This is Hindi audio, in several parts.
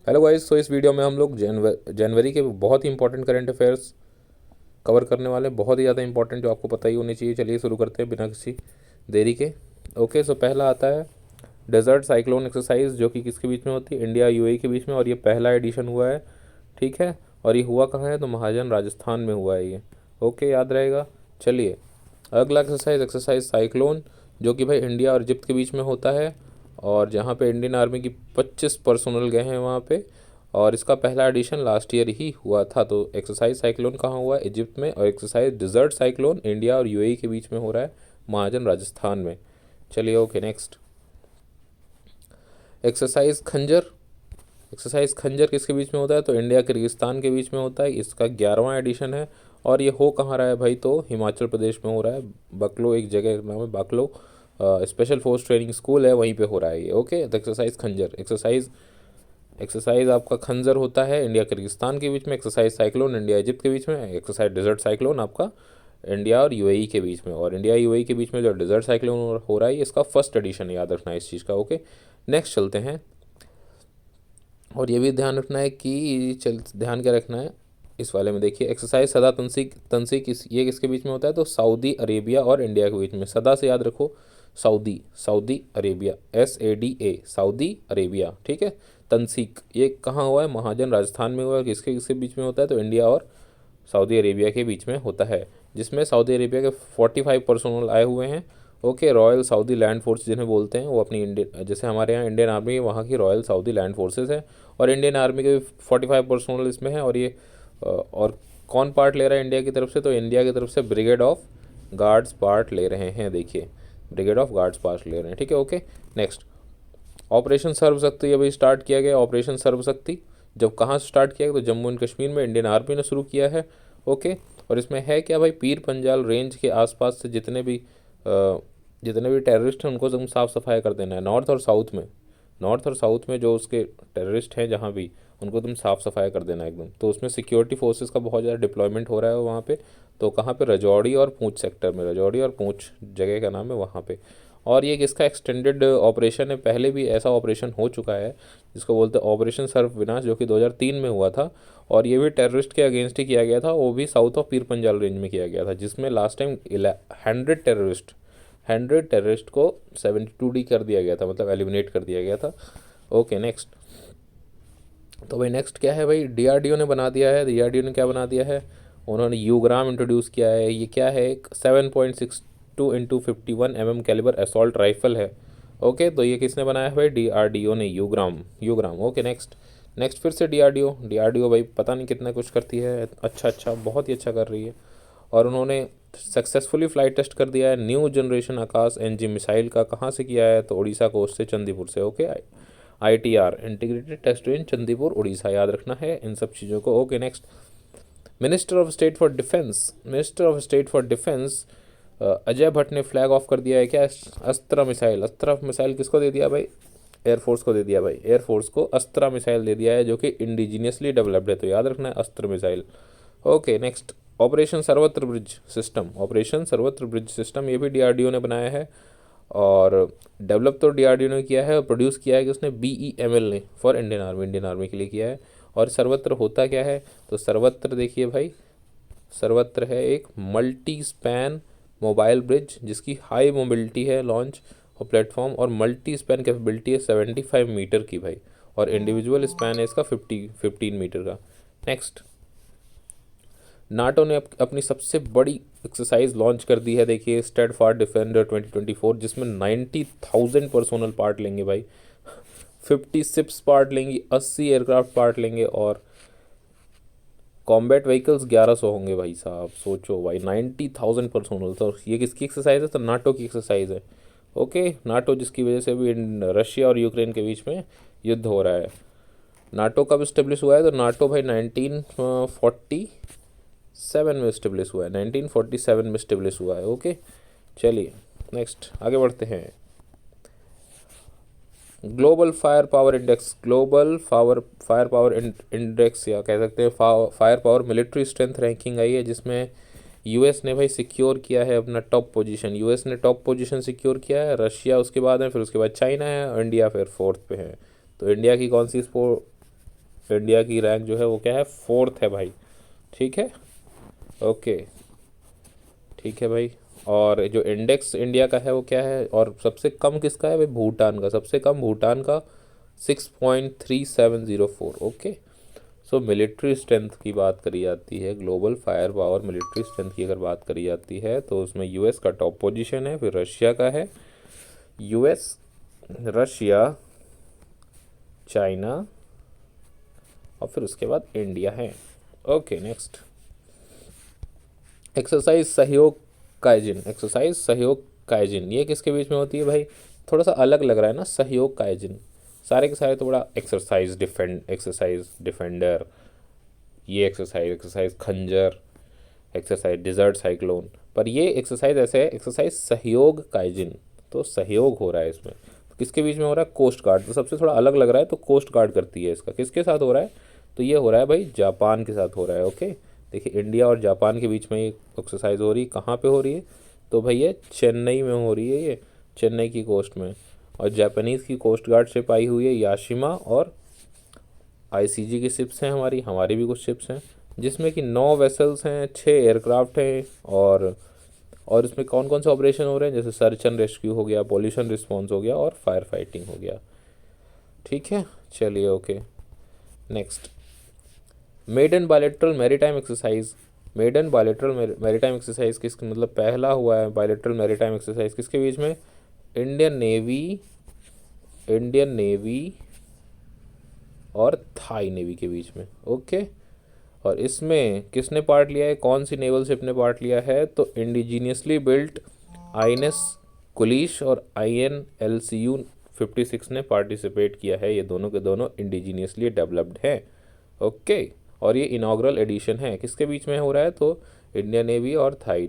हेलो गाइस, तो इस वीडियो में हम लोग जनवरी के बहुत ही इंपॉर्टेंट करंट अफेयर्स कवर करने वाले हैं, बहुत ही ज़्यादा इंपॉर्टेंट, जो आपको पता ही होनी चाहिए। चलिए शुरू करते हैं बिना किसी देरी के। ओके, सो पहला आता है डेजर्ट साइक्लोन एक्सरसाइज, जो कि किसके बीच में होती है? इंडिया यूएई के बीच में, और ये पहला एडिशन हुआ है। ठीक है, और ये हुआ कहाँ है? तो महाजन राजस्थान में हुआ है ये। ओके, याद रहेगा। चलिए अगला एक्सरसाइज, एक्सरसाइज साइक्लोन, जो कि भाई इंडिया और इजिप्ट के बीच में होता है, और जहाँ पे इंडियन आर्मी की 25 पर्सनल गए हैं वहाँ पे। और इसका पहला एडिशन लास्ट ईयर ही हुआ था। तो एक्सरसाइज साइक्लोन कहाँ हुआ है? इजिप्ट में। और एक्सरसाइज डिजर्ट साइक्लोन इंडिया और यूएई के बीच में हो रहा है, महाजन राजस्थान में। चलिए ओके, नेक्स्ट एक्सरसाइज खंजर। एक्सरसाइज खंजर किसके बीच में होता है? तो इंडिया किर्गिस्तान के बीच में होता है। इसका 11वां एडिशन है, और ये हो कहाँ रहा है भाई? तो हिमाचल प्रदेश में हो रहा है। बकलो एक जगह का नाम है, बकलो स्पेशल फोर्स ट्रेनिंग स्कूल है, वहीं पे हो रहा है ये। ओके, तो एक्सरसाइज खंजर, एक्सरसाइज आपका खंजर होता है इंडिया किर्गिस्तान के बीच में। एक्सरसाइज साइक्लोन इंडिया इजिप्ट के बीच में। एक्सरसाइज डिजर्ट साइक्लोन आपका इंडिया और यूएई के बीच में। और इंडिया यूएई के बीच में जो डिजर्ट साइक्लोन हो रहा है, इसका फर्स्ट एडिशन, याद रखना है इस चीज़ का। ओके, नेक्स्ट चलते हैं। और ये भी ध्यान रखना है कि ध्यान क्या रखना है इस वाले में? देखिए एक्सरसाइज सदा तंसीक तंसीक ये किसके बीच में होता है? तो सऊदी अरेबिया और इंडिया के बीच में। सदा से याद रखो, Saudi, Saudi Arabia, SADA, Saudi Arabia. ठीक है, तंसीक ये कहाँ हुआ है? महाजन राजस्थान में हुआ है। किसके किसके बीच में होता है? तो इंडिया और सऊदी अरेबिया के बीच में होता है, जिसमें सऊदी अरेबिया के 45 पर्सनल आए हुए हैं। Okay, royal Saudi land force जिन्हें बोलते हैं, वो अपनी इंडियन, जैसे हमारे यहाँ इंडियन आर्मी है, वहाँ की रॉयल सऊदी लैंड फोर्सेस है। और इंडियन आर्मी के 45 पर्सनल इसमें है। और ये और कौन पार्ट ले रहा है इंडिया की तरफ से? तो इंडिया की तरफ से ब्रिगेड ऑफ गार्ड्स पार्ट ले रहे हैं। देखिए, ब्रिगेड ऑफ गार्ड्स पार्ट ले रहे हैं। ठीक है, ओके, नेक्स्ट ऑपरेशन सर्वशक्ति अभी स्टार्ट किया गया। ऑपरेशन सर्वशक्ति जब कहाँ से स्टार्ट किया गया? तो जम्मू एंड कश्मीर में इंडियन आर्मी ने शुरू किया है। ओके, और इसमें है क्या भाई? पीर पंजाल रेंज के आसपास से जितने भी टेररिस्ट हैं, उनको एकदम साफ़ सफाई कर देना है। नॉर्थ और साउथ में जो उसके टेररिस्ट हैं जहाँ भी, उनको तुम साफ़ सफाई कर देना एकदम। तो उसमें सिक्योरिटी फोर्सेस का बहुत ज़्यादा डिप्लॉयमेंट हो रहा है वहाँ पे। तो कहाँ पे? रजौड़ी और पूंछ सेक्टर में, रजौड़ी और पूंछ जगह का नाम है वहाँ पे। और ये किसका एक्सटेंडेड ऑपरेशन है? पहले भी ऐसा ऑपरेशन हो चुका है, जिसको बोलते हैं ऑपरेशन सर्व विनाश, जो कि 2003 में हुआ था। और ये भी टेररिस्ट के अगेंस्ट ही किया गया था, वो भी south of Pir Panjal range में किया गया था, जिसमें लास्ट टाइम 100 टेररिस्ट को 72D कर दिया गया था, मतलब एलिमिनेट कर दिया गया था। Okay, next. तो भाई नेक्स्ट क्या है भाई? डीआरडीओ ने बना दिया है। डीआरडीओ ने क्या बना दिया है? उन्होंने यूग्राम इंट्रोड्यूस किया है। ये क्या है? एक 7.62 × 51 mm कैलिबर असॉल्ट राइफल है। ओके, तो ये किसने बनाया है भाई? डीआरडीओ ने। Ugram, Ugram. Okay, next. Next फिर से डीआरडीओ। डीआरडीओ भाई पता नहीं कितना कुछ करती है, अच्छा अच्छा, बहुत ही अच्छा कर रही है। और उन्होंने सक्सेसफुली फ्लाइट टेस्ट कर दिया है न्यू जनरेशन आकाश NG मिसाइल का। कहाँ से किया है? तो उड़ीसा कोस्ट से, चंदीपुर से। Okay, ITR integrated test range Chandipur Orissa, याद रखना है इन सब चीज़ों को। Okay, next. Minister of state for defence Ajay Bhatt ने फ्लैग ऑफ कर दिया है क्या? अस्त्रा मिसाइल। अस्त्रा मिसाइल किसको दे दिया भाई? एयरफोर्स को दे दिया भाई। एयरफोर्स को अस्त्रा मिसाइल दे दिया है, जो कि इंडिजीनियसली डेवलप्ड है, तो याद रखना है अस्त्र मिसाइल। Okay, next. ऑपरेशन सर्वत्र ब्रिज सिस्टम। ऑपरेशन सर्वत्र ब्रिज सिस्टम ये भी डीआरडीओ ने बनाया है। और डेवलप तो डीआरडीओ ने किया है, और प्रोड्यूस किया है कि उसने BEML ने, फॉर इंडियन आर्मी के लिए किया है। और सर्वत्र होता क्या है? तो सर्वत्र देखिए भाई, सर्वत्र है एक मल्टी स्पैन मोबाइल ब्रिज, जिसकी हाई मोबिलिटी है लॉन्च और प्लेटफॉर्म, और मल्टी स्पैन कैपेबिलिटी है 75 मीटर की भाई। और इंडिविजुअल स्पैन है इसका 15 मीटर का। नेक्स्ट। नाटो ने अपनी सबसे बड़ी एक्सरसाइज लॉन्च कर दी है। देखिए, स्टेड फार डिफेंडर 2024, जिसमें 90,000 पर्सोनल पार्ट लेंगे भाई। 50 शिप्स पार्ट लेंगी, 80 एयरक्राफ्ट पार्ट लेंगे, और कॉम्बैट व्हीकल्स 1100 होंगे भाई साहब। सोचो भाई, 90,000 पर्सोनल। तो ये किसकी एक्सरसाइज है? तो नाटो की एक्सरसाइज है। ओके, नाटो जिसकी वजह से भी रशिया और यूक्रेन के बीच में युद्ध हो रहा है। नाटो कब इस्टेब्लिश हुआ है? तो नाटो भाई 1947 में इस्टेब्लिश हुआ है, 1947 में इस्टेब्लिश हुआ है। ओके, चलिए नेक्स्ट आगे बढ़ते हैं। Global fire power index, fire power index, या कह सकते हैं fire power military strength ranking आई है, जिसमें यूएस ने भाई सिक्योर किया है अपना टॉप पोजीशन। यूएस ने टॉप पोजीशन सिक्योर किया है, रशिया उसके बाद है, फिर उसके बाद चाइना है, और इंडिया फिर फोर्थ पे है। तो इंडिया की कौन सी इंडिया की रैंक जो है वो क्या है, 4th है भाई। ठीक है, ओके, ठीक है भाई। और जो इंडेक्स इंडिया का है वो क्या है, और सबसे कम किसका है भाई, भूटान का, सबसे कम भूटान का 6.3704। ओके। सो मिलिट्री स्ट्रेंथ की बात करी जाती है, global fire power military strength की अगर बात करी जाती है तो उसमें यूएस का टॉप पोजीशन है, फिर रशिया का है, यूएस, रशिया, चाइना, और फिर उसके बाद इंडिया है। ओके, नेक्स्ट, एक्सरसाइज सहयोग काइजिन, एक्सरसाइज सहयोग काइजिन ये किसके बीच में होती है भाई, थोड़ा सा अलग लग रहा है ना, सहयोग काइजिन, सारे के सारे तो बड़ा एक्सरसाइज डिफेंडर, ये एक्सरसाइज खंजर, एक्सरसाइज डिजर्ट साइक्लोन, पर ये एक्सरसाइज ऐसे है, एक्सरसाइज सहयोग काइजिन, तो सहयोग हो रहा है इसमें, तो किसके बीच में हो रहा है, कोस्ट गार्ड, तो सबसे थोड़ा अलग लग रहा है, तो कोस्ट गार्ड करती है इसका, किसके साथ हो रहा है, तो ये हो रहा है भाई जापान के साथ हो रहा है। ओके, देखिए इंडिया और जापान के बीच में ये एक्सरसाइज हो रही है, कहाँ पे हो रही है, तो भाई ये चेन्नई में हो रही है, ये चेन्नई की कोस्ट में, और जापानीज़ की कोस्ट गार्ड शिप आई हुई है याशिमा, और आईसीजी की शिप्स हैं, हमारी हमारी भी कुछ शिप्स हैं, जिसमें कि 9 वेसल्स हैं, 6 एयरक्राफ्ट हैं, और इसमें कौन कौन से ऑपरेशन हो रहे हैं, जैसे सर्च एंड रेस्क्यू हो गया, पॉल्यूशन रिस्पॉन्स हो गया, और फायर फाइटिंग हो गया। ठीक है, चलिए, okay, next, maiden bilateral maritime exercise, maiden bilateral maritime exercise किस मतलब पहला हुआ है बायलेटरल मैरीटाइम एक्सरसाइज किसके बीच में, इंडियन नेवी और थाई नेवी के बीच में। ओके, और इसमें किसने पार्ट लिया है, कौन सी नेवल शिप ने पार्ट लिया है, तो इंडिजीनियसली बिल्ट आईएनएस कुलिश और INLCU 56 ने पार्टिसिपेट किया है, ये दोनों के दोनों इंडिजीनियसली डेवलप्ड हैं। ओके, और ये इनाग्रल एडिशन है, किसके बीच में हो रहा है, तो इंडियन नेवी और थाई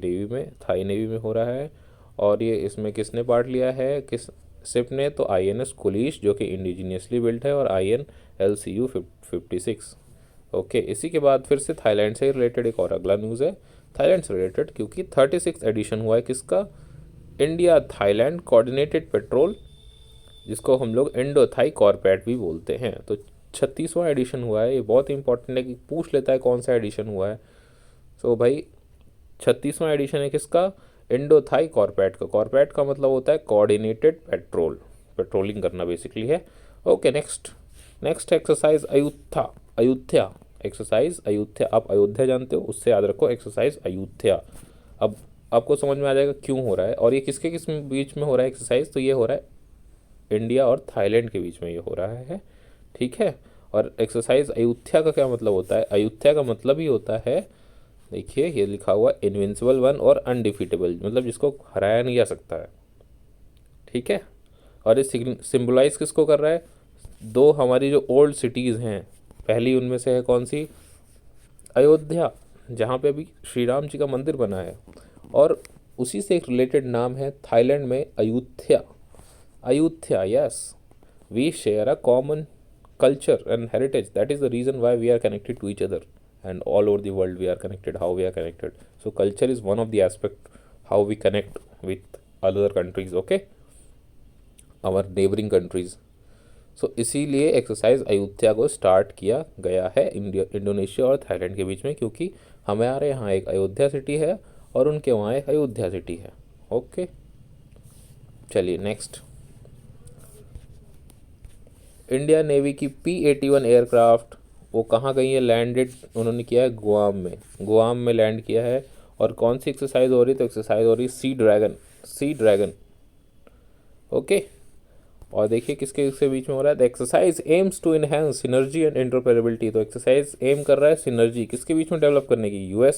नेवी में हो रहा है, और ये इसमें किसने पार्ट लिया है, किस शिप ने, तो INS कुलिश जो कि इंडिजीनियसली बिल्ट है, और INLCU 56। ओके, इसी के बाद फिर से थाईलैंड से रिलेटेड एक और अगला न्यूज़ है, थाईलैंड से रिलेटेड, क्योंकि 36 एडिशन हुआ है किसका, इंडिया थाईलैंड कोऑर्डिनेटेड पेट्रोल, जिसको हम लोग इंडो थाई कॉर्पेट भी बोलते हैं, तो 36वां एडिशन हुआ है, ये बहुत इंपॉर्टेंट है कि पूछ लेता है कौन सा एडिशन हुआ है। तो भाई 36वां एडिशन है किसका, इंडो थाई कॉर्पेट का, कॉर्पेट का मतलब होता है कोऑर्डिनेटेड पेट्रोलिंग करना बेसिकली है। Okay, next exercise Ayutthaya exercise Ayutthaya, आप अयोध्या जानते हो, उससे याद रखो एक्सरसाइज अयुत्या। अब आपको समझ में आ जाएगा क्यों हो रहा है, और ये किसके किस बीच में हो रहा है एक्सरसाइज, तो ये हो रहा है इंडिया और थाईलैंड के बीच में ये हो रहा है। ठीक है, और एक्सरसाइज अयुत्या का क्या मतलब होता है, अयुत्या का मतलब ही होता है, देखिए ये लिखा हुआ इनविंसिबल वन और अनडिफीटेबल, मतलब जिसको हराया नहीं जा सकता है। ठीक है, और ये सिंबलाइज किसको कर रहा है, दो हमारी जो ओल्ड सिटीज़ हैं, पहली उनमें से है कौन सी, अयोध्या, जहाँ पे अभी श्री राम जी का मंदिर बना है, और उसी से एक रिलेटेड नाम है थाईलैंड में Ayutthaya. Yes, we share a common culture and heritage, that is the reason why we are connected to each other, and all over the world we are connected, how we are connected, so culture is one of the aspect how we connect with other countries, okay, our neighboring countries। सो इसीलिए एक्सरसाइज अयोध्या को स्टार्ट किया गया है इंडोनेशिया और थाईलैंड के बीच में, क्योंकि हमारे यहाँ एक अयोध्या सिटी है और उनके वहाँ एक अयोध्या सिटी है। ओके, चलिए नेक्स्ट, इंडिया नेवी की P-81 एयरक्राफ्ट वो कहाँ गई है, लैंडेड उन्होंने किया है गुआम में लैंड किया है, और कौन सी एक्सरसाइज हो रही है, तो एक्सरसाइज हो रही है सी ड्रैगन। ओके, और देखिए किसके किसके बीच में हो रहा है, the exercise aims to enhance synergy and interoperability, तो एक्सरसाइज एम कर रहा है सिनर्जी किसके बीच में डेवलप करने की, US,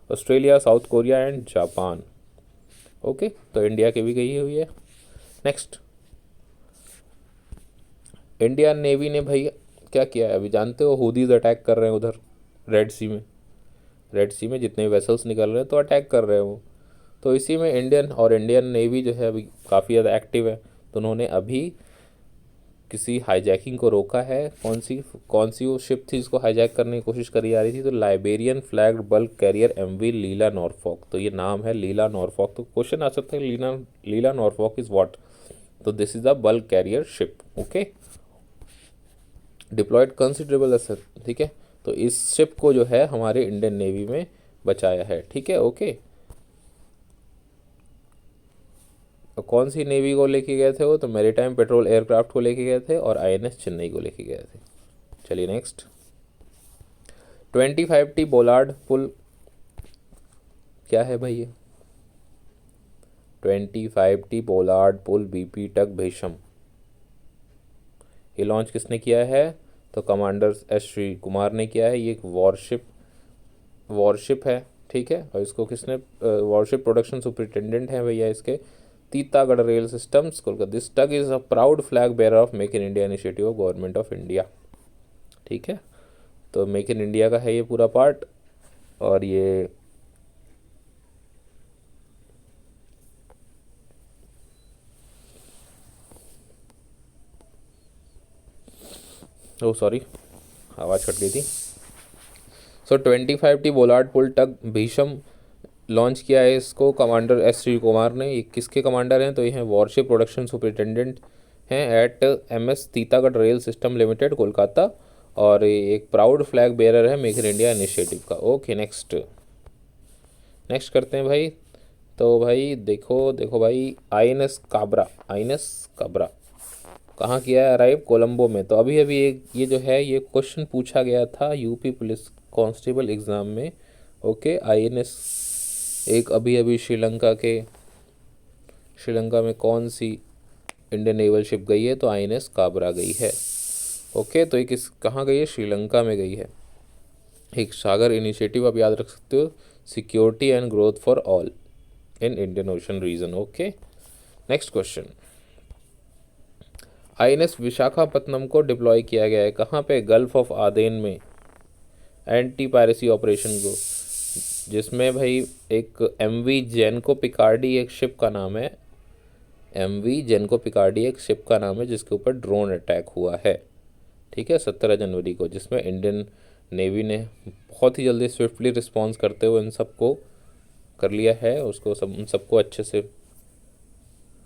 Australia, south Korea and Japan. Okay, तो इंडिया की भी गई हुई है। नेक्स्ट, इंडियन नेवी ने भाई क्या किया है, अभी जानते हो हुदीज अटैक कर रहे हैं उधर रेड सी में जितने भी वेसल्स निकल रहे हैं तो अटैक कर रहे हैं वो, तो इसी में इंडियन नेवी जो है अभी काफ़ी ज़्यादा एक्टिव है, तो उन्होंने अभी किसी हाईजैकिंग को रोका है, कौन सी वो शिप थी इसको हाईजैक करने की कोशिश करी जा रही थी, तो Liberian flagged bulk carrier MV Lila Norfolk, तो ये नाम है लीला नॉरफॉक, तो क्वेश्चन आ सकता है लीला नॉरफॉक इज़ व्हाट, तो this is a bulk carrier ship. Okay, deployed considerable असर, ठीक है। तो इस शिप को जो है हमारे इंडियन नेवी में बचाया है, ठीक है, ओके। तो कौन सी नेवी को लेके गए थे वो, तो मैरीटाइम पेट्रोल एयरक्राफ्ट को लेके गए थे और आईएनएस चेन्नई को लेके गए थे। चलिए नेक्स्ट। 25T बोलार्ड पुल क्या है भाई ये? 25T बोलार्ड पुल बीपी टक भीषम, ये लॉन्च किसने किया है? तो कमांडर एस श्री कुमार ने किया है। ये एक वॉरशिप है, ठीक है। और इसको किसने, वॉरशिप प्रोडक्शन सुपरिटेंडेंट है भैया इसके, Titagarh rail systems Kolkata. This tug is a proud flag bear of make in India initiative of government of India, ठीक है। तो मेक इन इंडिया का है ये पूरा पार्ट। और ये ओ सॉरी, आवाज़ कट गई थी। सो 25T बोलार्ड पुल टग भीषम लॉन्च किया है इसको कमांडर एस श्री कुमार ने। ये किसके कमांडर हैं? तो ये हैं वॉरशिप प्रोडक्शन सुपरिटेंडेंट हैं at MS Titagarh rail system limited Kolkata. और ये एक प्राउड फ्लैग बेयरर है मेक इन इंडिया इनिशिएटिव का। ओके नेक्स्ट करते हैं भाई। तो भाई देखो देखो भाई, आईएनएस काबरा कहाँ किया है अराइव? कोलंबो में। तो अभी अभी एक ये जो है ये क्वेश्चन पूछा गया था यूपी पुलिस कांस्टेबल एग्ज़ाम में, ओके। आईएनएस एक अभी अभी श्रीलंका में कौन सी इंडियन नेवल शिप गई है? तो आईएनएस काबरा गई है, ओके। तो एक इस कहाँ गई है? श्रीलंका में गई है। एक सागर इनिशिएटिव आप याद रख सकते हो, security and growth for all in Indian Ocean region, okay. Next question, INS Visakhapatnam को डिप्लॉय किया गया है कहाँ पे? गल्फ ऑफ आदेन में एंटी पायरेसी ऑपरेशन को, जिसमें भाई एक एमवी जेनको पिकार्डी एक शिप का नाम है। एमवी जेनको पिकार्डी एक शिप का नाम है जिसके ऊपर ड्रोन अटैक हुआ है, ठीक है, 17 जनवरी को, जिसमें इंडियन नेवी ने बहुत ही जल्दी स्विफ्टली रिस्पॉन्स करते हुए इन सबको कर लिया है, उसको उन सबको अच्छे से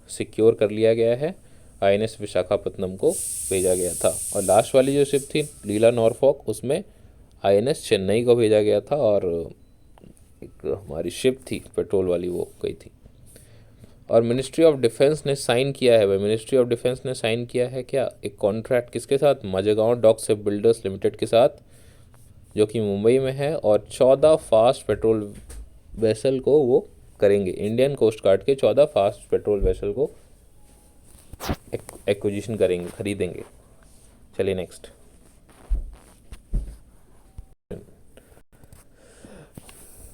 सिक्योर कर लिया गया है। आईएनएस विशाखापत्तनम को भेजा गया था। और लास्ट वाली जो शिप थी लीला नॉरफॉक, उसमें आईएनएस चेन्नई को भेजा गया था। और एक हमारी शिप थी पेट्रोल वाली, वो गई थी। और मिनिस्ट्री ऑफ डिफेंस ने साइन किया है भाई, मिनिस्ट्री ऑफ डिफेंस ने साइन किया है क्या? एक कॉन्ट्रैक्ट किसके साथ? मजेगांव डॉक शिप बिल्डर्स लिमिटेड के साथ, जो कि मुंबई में है। और 14 फास्ट पेट्रोल वेसल को वो करेंगे, इंडियन कोस्ट गार्ड के 14 फास्ट पेट्रोल वेसल को एक्विजिशन करेंगे, खरीदेंगे। चलिए नेक्स्ट।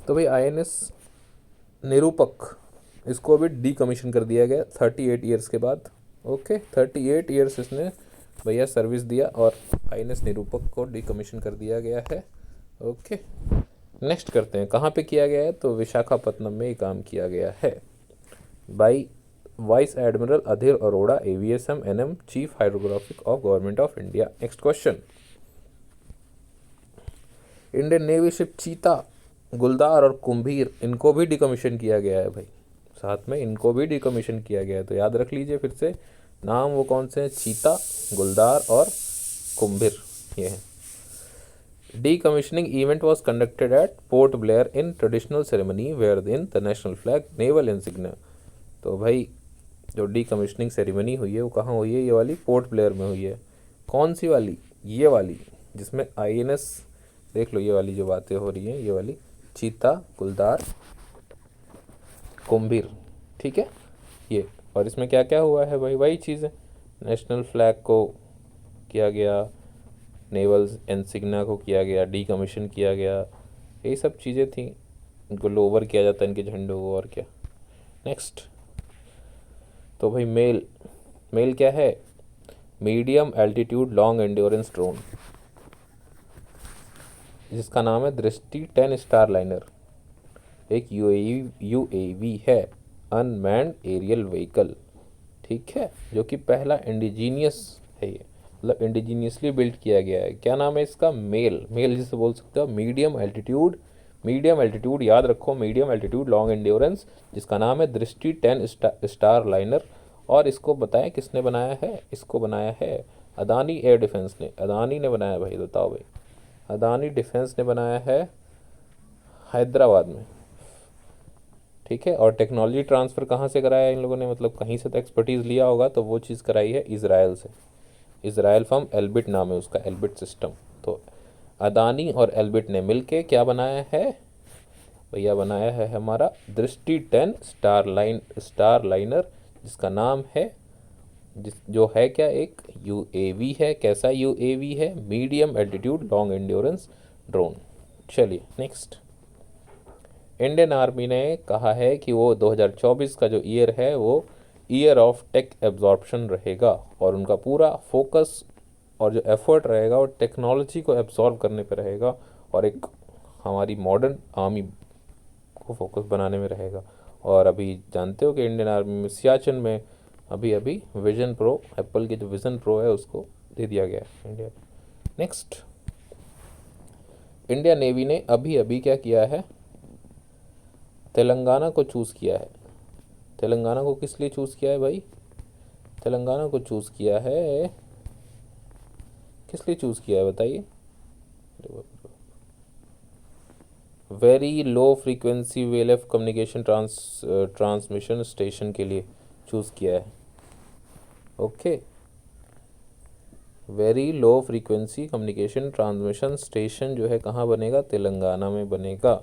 तो भाई आईएनएस निरूपक, इसको अभी डीकमीशन कर दिया गया 38 ईयर्स के बाद, ओके। 38 ईयर्स इसने भैया सर्विस दिया और आईएनएस निरूपक को डीकमीशन कर दिया गया है, ओके। नेक्स्ट करते हैं, कहाँ पे किया गया है? तो विशाखापत्तनम में ही काम किया गया है by vice admiral Adhir Arora, AVSM NM, chief hydrographic of government of India. Next question, Indian Navy ship Cheetah, Guldar और कुंभीर, इनको भी डिकमीशन किया गया है भाई, साथ में इनको भी डिकमीशन किया गया है। तो याद रख लीजिए फिर से नाम, वो कौन से हैं? चीता, गुलदार और कुंभीर, ये हैं। Decommissioning event was conducted at Port Blair in traditional ceremony wherein the national flag, naval insignia। तो भाई जो डीकमिशनिंग सेरेमनी हुई है वो कहाँ हुई है? ये वाली पोर्ट ब्लेयर में हुई है। कौन सी वाली? ये वाली जिसमें आईएनएस, देख लो ये वाली जो बातें हो रही हैं, ये वाली चीता, गुलदार, कुंभीर, ठीक है ये। और इसमें क्या क्या हुआ है भाई? वही चीज़ है, नेशनल फ्लैग को किया गया, नेवल इंसिग्निया को किया गया, डीकमीशन किया गया, यही सब चीज़ें थी। इनको लोवर किया जाता है, इनके झंडों को, और क्या। नेक्स्ट, तो भाई मेल क्या है? Medium altitude long endurance drone, जिसका नाम है दृष्टि 10 स्टार लाइनर। एक यूएवी है, अनमैन्ड एरियल व्हीकल, ठीक है, जो कि पहला इंडिजीनियस है, ये मतलब इंडिजीनियसली बिल्ड किया गया है। क्या नाम है इसका? मेल जिसे बोल सकते हो, मीडियम एल्टीट्यूड याद रखो, मीडियम एल्टीट्यूड लॉन्ग एंड्योरेंस, जिसका नाम है दृष्टि 10 स्टार लाइनर। और इसको बताएं किसने बनाया है? इसको बनाया है अदानी एयर डिफेंस ने, अदानी ने बनाया भाई, बताओ भाई। अदानी डिफेंस ने बनाया है हैदराबाद में, ठीक है। और टेक्नोलॉजी ट्रांसफ़र कहाँ से कराया इन लोगों ने, मतलब कहीं से तो एक्सपर्टीज़ लिया होगा, तो वो चीज़ कराई है इसराइल से। इसराइल फर्म एल्बिट नाम है उसका, एल्बिट सिस्टम। तो अदानी और एल्बिट ने मिलके क्या बनाया है भैया, बनाया है हमारा दृष्टि 10 स्टार लाइनर, जिसका नाम है, जो है क्या, एक यूएवी है। कैसा यूएवी है, medium altitude long endurance drone. चलिए नेक्स्ट। इंडियन आर्मी ने कहा है कि वो 2024 का जो ईयर है वो ईयर ऑफ टेक एब्जॉर्प्शन रहेगा, और उनका पूरा फोकस और जो एफर्ट रहेगा वो टेक्नोलॉजी को एब्जॉर्ब करने पर रहेगा, और एक हमारी मॉडर्न आर्मी को फोकस बनाने में रहेगा। और अभी जानते हो कि इंडियन आर्मी में सियाचिन में अभी अभी विजन प्रो, एप्पल की जो विजन प्रो है उसको दे दिया गया है इंडिया। नेक्स्ट, इंडिया नेवी ने अभी अभी क्या किया है, तेलंगाना को चूज़ किया है। तेलंगाना को किस लिए चूज़ किया है भाई, तेलंगाना को चूज़ किया है, किस लिए चूज़ किया है बताइए। Very low frequency VLF communication transmission station के लिए चूज़ किया है। Okay, very low frequency communication transmission station जो है कहाँ बनेगा, तेलंगाना में बनेगा।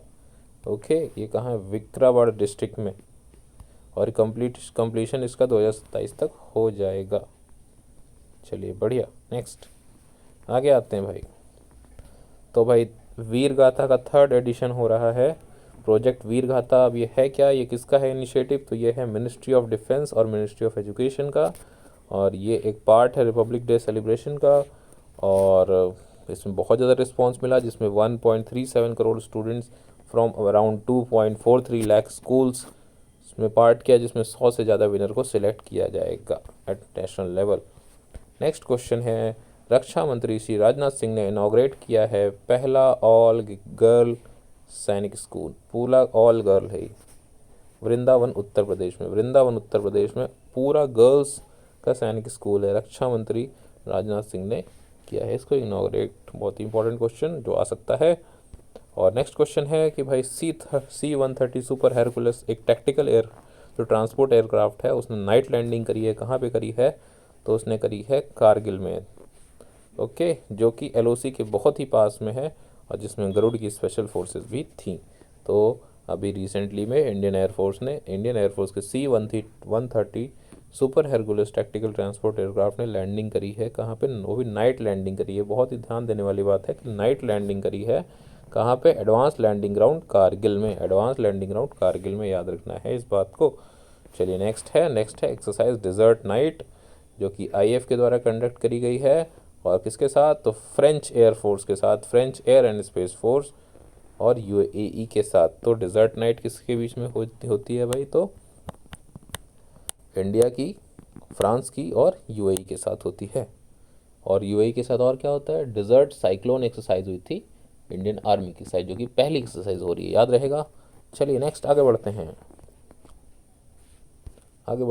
ओके, ये कहाँ है, विक्रावाड़ डिस्ट्रिक्ट में, और कंप्लीशन इसका 2027 तक हो जाएगा। चलिए बढ़िया। नेक्स्ट आगे आते हैं भाई। तो भाई वीर गाथा का 3rd एडिशन हो रहा है, प्रोजेक्ट वीर गाथा। अब ये है क्या, ये किसका है इनिशिएटिव, तो ये है मिनिस्ट्री ऑफ डिफेंस और मिनिस्ट्री ऑफ एजुकेशन का, और ये एक पार्ट है रिपब्लिक डे सेलिब्रेशन का। और इसमें बहुत ज़्यादा रिस्पांस मिला, जिसमें 1.37 crore students from around 2.43 lakh schools इसमें पार्ट किया, जिसमें 100 से ज़्यादा विनर को सिलेक्ट किया जाएगा at national level. Next question है, रक्षा मंत्री श्री राजनाथ सिंह ने इनॉग्रेट किया है पहला ऑल गर्ल सैनिक स्कूल, पूरा ऑल गर्ल है, वृंदावन उत्तर प्रदेश में, वृंदावन उत्तर प्रदेश में पूरा गर्ल्स का सैनिक स्कूल है, रक्षा मंत्री राजनाथ सिंह ने किया है इसको इनॉग्रेट। बहुत ही इंपॉर्टेंट क्वेश्चन जो आ सकता है। और नेक्स्ट क्वेश्चन है कि भाई C-130 सुपर हेरकुलस एक टैक्टिकल एयर जो ट्रांसपोर्ट एयरक्राफ्ट है, उसने नाइट लैंडिंग करी है, कहाँ पे करी है, तो उसने करी है कारगिल में। ओके, जो कि LOC के बहुत ही पास में है, और जिसमें गरुड़ की स्पेशल फोर्सेस भी थी। तो अभी रिसेंटली में इंडियन एयरफोर्स के C-130 super Hercules tactical transport aircraft ने लैंडिंग करी है, कहाँ पे, वो भी नाइट लैंडिंग करी है। बहुत ही ध्यान देने वाली बात है कि नाइट लैंडिंग करी है, कहाँ पे, एडवांस लैंडिंग ग्राउंड कारगिल में, एडवांस लैंडिंग ग्राउंड कारगिल में, याद रखना है इस बात को। चलिए नेक्स्ट है एक्सरसाइज डेजर्ट नाइट, जो कि IF के द्वारा कंडक्ट करी गई है, और किसके साथ, तो फ्रेंच एयरफोर्स के साथ, French air and space force और UAE के साथ। तो डेजर्ट नाइट किसके बीच में होती है भाई, तो इंडिया की, फ्रांस की और UAE के साथ होती है। और UAE के साथ और क्या होता है, डेजर्ट साइक्लोन एक्सरसाइज हुई थी इंडियन आर्मी की साइड, जो कि पहली एक्सरसाइज हो रही है, याद रहेगा। चलिए नेक्स्ट आगे बढ़ते हैं, आगे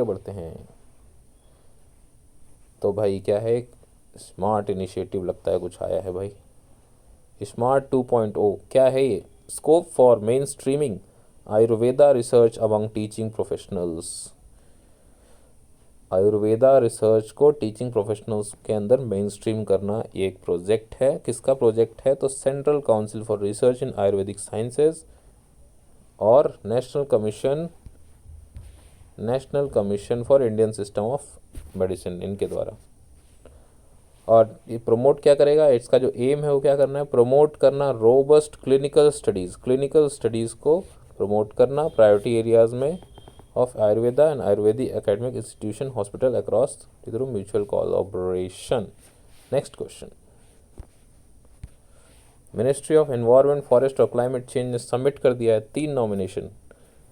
बढ़ते हैं। तो भाई क्या है, स्मार्ट इनिशिएटिव लगता है कुछ आया है भाई, स्मार्ट 2.0 क्या है ये, scope for main streaming Ayurveda research among teaching professionals. Ayurveda research को टीचिंग प्रोफेशनल्स के अंदर मेन स्ट्रीम करना, ये एक प्रोजेक्ट है। किसका प्रोजेक्ट है, तो central council for research in Ayurvedic sciences और national commission for Indian system of medicine, इनके द्वारा। और ये प्रमोट क्या करेगा, इसका जो एम है वो क्या करना है, प्रमोट करना रोबस्ट क्लिनिकल स्टडीज़ को प्रमोट करना प्रायोरिटी एरियाज़ में of Ayurveda and Ayurvedic academic institution hospital across through mutual collaboration. Next question, ministry of environment forest और क्लाइमेट चेंज ने सबमिट कर दिया है 3 नॉमिनेशन।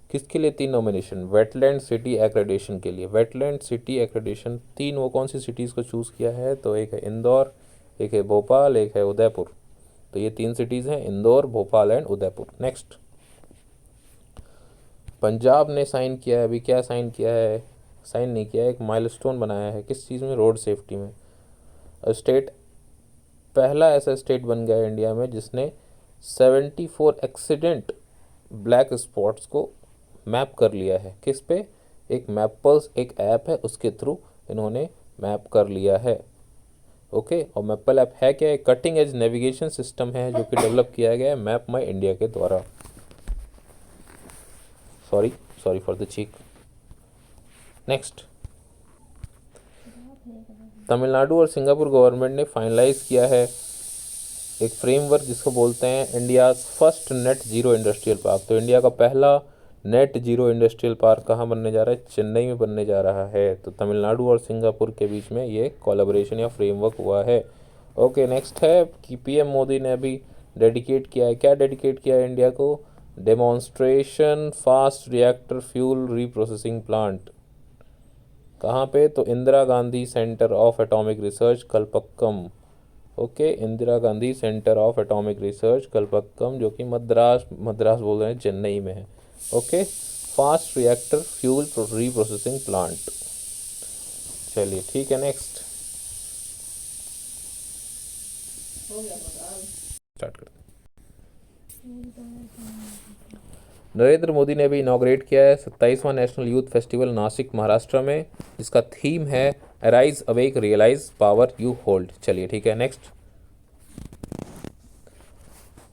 किसके लिए 3 नॉमिनेशन, वेटलैंड सिटी एक्रेडिशन के लिए। वेटलैंड सिटी एक्रेडिशन 3, वो कौन सी सिटीज़ को चूज़ किया है, तो एक है इंदौर, एक है भोपाल, एक है उदयपुर। तो ये 3 सिटीज़ हैं, इंदौर, भोपाल एंड उदयपुर। नेक्स्ट, पंजाब ने साइन किया है, अभी क्या साइन किया है, साइन नहीं किया है, एक माइलस्टोन बनाया है, किस चीज़ में, रोड सेफ्टी में। स्टेट पहला ऐसा स्टेट बन गया इंडिया में जिसने 74 एक्सीडेंट ब्लैक स्पॉट्स को मैप कर लिया है। किस पे? एक मैपर्स एक ऐप है, उसके थ्रू इन्होंने मैप कर लिया है। ओके, और मैपल ऐप है क्या? एक कटिंग एज नेविगेशन सिस्टम है जो कि डेवलप किया गया है मैप माई इंडिया के द्वारा। Sorry sorry for the cheek. Next, Tamil Nadu और सिंगापुर गवर्नमेंट ने फाइनलाइज किया है एक फ्रेमवर्क जिसको बोलते हैं India first net zero industrial park. तो इंडिया का पहला नेट जीरो इंडस्ट्रियल पार्क कहाँ बनने जा रहा है? चेन्नई में बनने जा रहा है। तो तमिलनाडु और सिंगापुर के बीच में ये कोलैबोरेशन या फ्रेमवर्क हुआ है। ओके, नेक्स्ट है कि पीएम मोदी ने अभी डेडिकेट किया है, क्या डेडिकेट किया है इंडिया को? Demonstration fast reactor fuel reprocessing plant. कहाँ पे? तो Indira Gandhi centre of atomic research Kalpakkam. Okay, Indira Gandhi centre of atomic research Kalpakkam, जो कि मद्रास मद्रास बोल रहे हैं, चेन्नई में है। Okay, fast reactor fuel reprocessing plant. चलिए ठीक है, नेक्स्ट स्टार्ट करते हैं। नरेंद्र मोदी ने अभी इनॉग्रेट किया है 27वां national youth festival Nashik Maharashtra में, जिसका थीम है arise awake realise power you hold. चलिए ठीक है, नेक्स्ट।